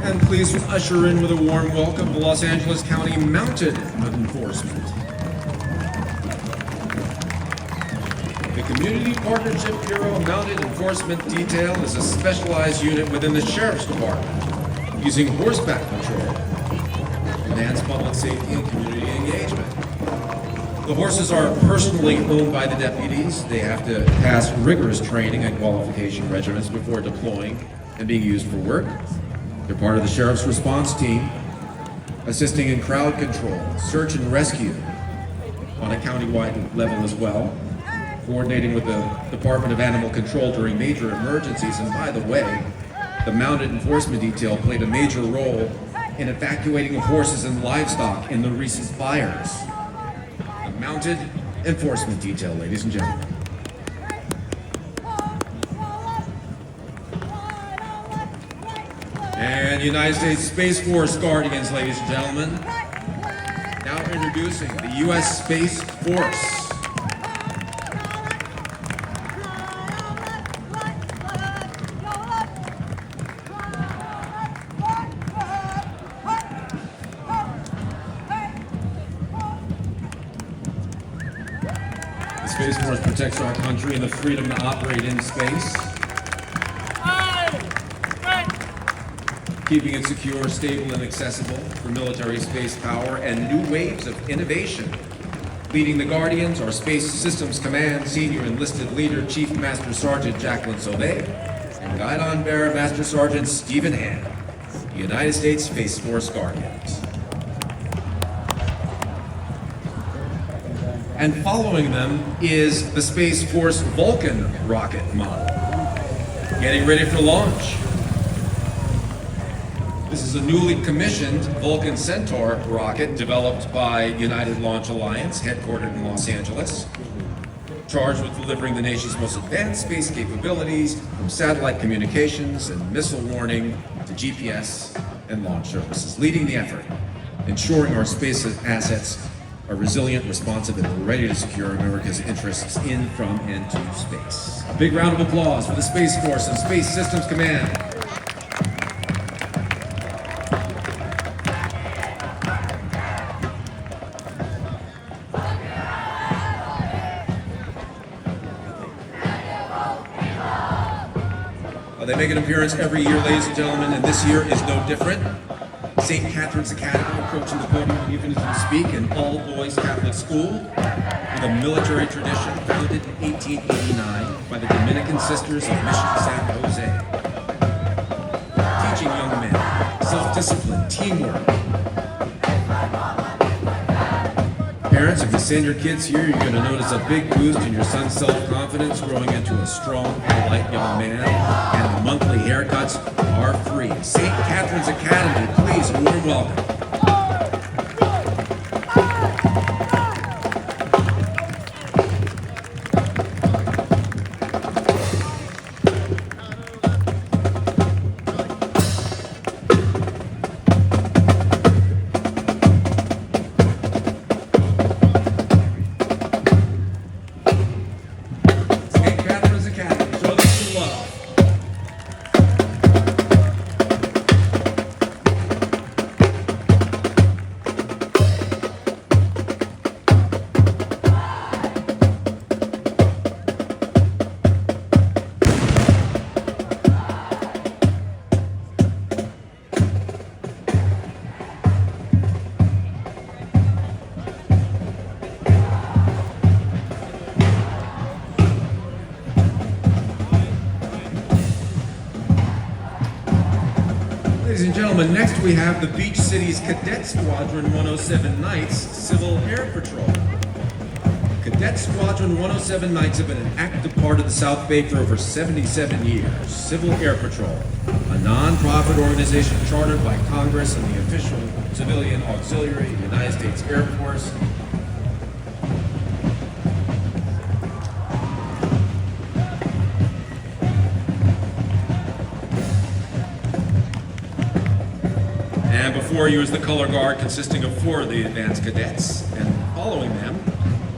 And please usher in with a warm welcome the Los Angeles County Mounted Enforcement. The Community Partnership Bureau Mounted Enforcement Detail is a specialized unit within the Sheriff's Department using horseback patrol to enhance public safety and community engagement. The horses are personally owned by the deputies. They have to pass rigorous training and qualification regimens before deploying and being used for work. They're part of the Sheriff's Response Team, assisting in crowd control, search and rescue on a countywide level as well, coordinating with the Department of Animal Control during major emergencies. And by the way, the Mounted Enforcement Detail played a major role in evacuating horses and livestock in the recent fires. The Mounted Enforcement Detail, ladies and gentlemen. And United States Space Force Guardians, ladies and gentlemen. Now introducing the U.S. Space Force. The Space Force protects our country and the freedom to operate in space, keeping it secure, stable, and accessible for military space power and new waves of innovation. Leading the Guardians, our Space Systems Command Senior Enlisted Leader, Chief Master Sergeant Jacqueline Sauvé, and Guidon Bearer Master Sergeant Stephen Hand, the United States Space Force Guardians. And following them is the Space Force Vulcan rocket model, getting ready for launch. This is a newly commissioned Vulcan Centaur rocket developed by United Launch Alliance, headquartered in Los Angeles, charged with delivering the nation's most advanced space capabilities, from satellite communications and missile warning to GPS and launch services, leading the effort, ensuring our space assets are resilient, responsive, and ready to secure America's interests in, from, and to space. A big round of applause for the Space Force and Space Systems Command. They make an appearance every year, ladies and gentlemen, and this year is no different. St. Catherine's Academy approaching the podium even as we speak, an all-boys Catholic school with a military tradition founded in 1889 by the Dominican Sisters of Mission San Jose. Teaching young men self-discipline, teamwork. Parents, if you send your kids here, you're going to notice a big boost in your son's self-confidence, growing into a strong, polite young man, and the monthly haircuts are free. St. Catherine's Academy, please, a warm welcome. Ladies and gentlemen, next we have the Beach City's Cadet Squadron 107 Knights Civil Air Patrol. Cadet Squadron 107 Knights have been an active part of the South Bay for over 77 years. Civil Air Patrol, a non-profit organization chartered by Congress and the official civilian auxiliary of the United States Air Force. And before you is the color guard consisting of 4 of the advanced cadets, and following them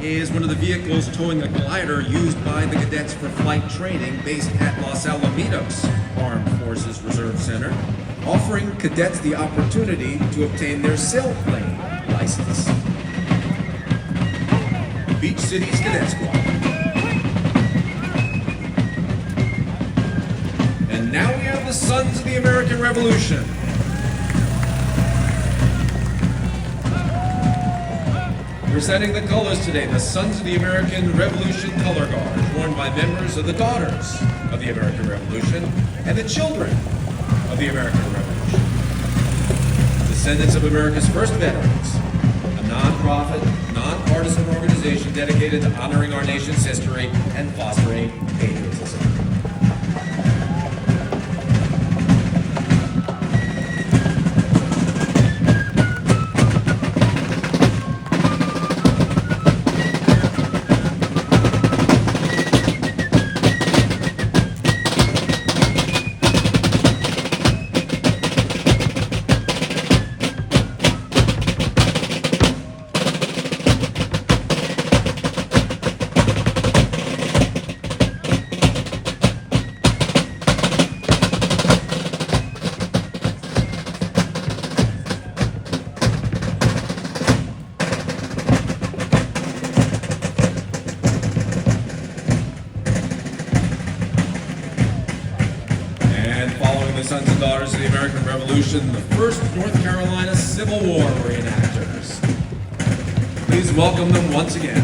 is one of the vehicles towing a glider used by the cadets for flight training based at Los Alamitos Armed Forces Reserve Center, offering cadets the opportunity to obtain their sailplane license. Beach City's Cadet Squad. And now we have the Sons of the American Revolution. Presenting the colors today, the Sons of the American Revolution Color Guard, worn by members of the Daughters of the American Revolution and the Children of the American Revolution. Descendants of America's first veterans, a non-profit, non-partisan organization dedicated to honoring our nation's history and fostering patriotism. Sons and Daughters of the American Revolution, the first North Carolina Civil War reenactors. Please welcome them once again.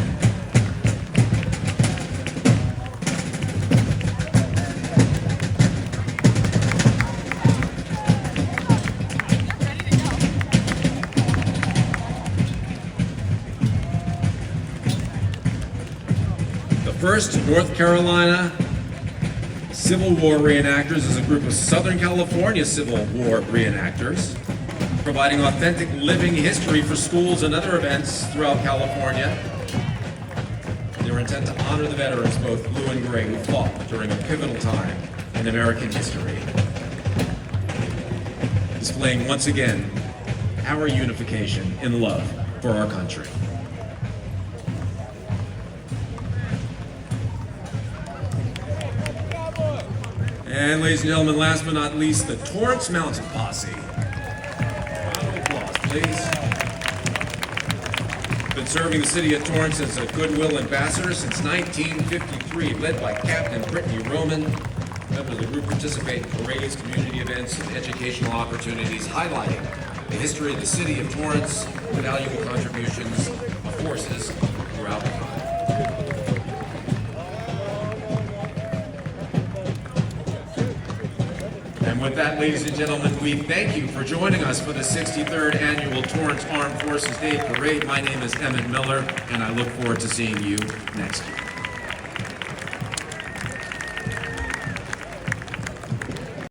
The first North Carolina Civil War reenactors is a group of Southern California Civil War reenactors, providing authentic living history for schools and other events throughout California. Their intent to honor the veterans, both blue and gray, who fought during a pivotal time in American history. Displaying once again our unification in love for our country. And ladies and gentlemen, last but not least, the Torrance Mountain Posse. Round of applause, please. Been serving the city of Torrance as a Goodwill Ambassador since 1953, led by Captain Brittany Roman. Members of the group participate in parades, community events, and educational opportunities, highlighting the history of the city of Torrance, the valuable contributions of forces throughout the time. And with that, ladies and gentlemen, we thank you for joining us for the 63rd Annual Torrance Armed Forces Day Parade. My name is Emmett Miller, and I look forward to seeing you next year.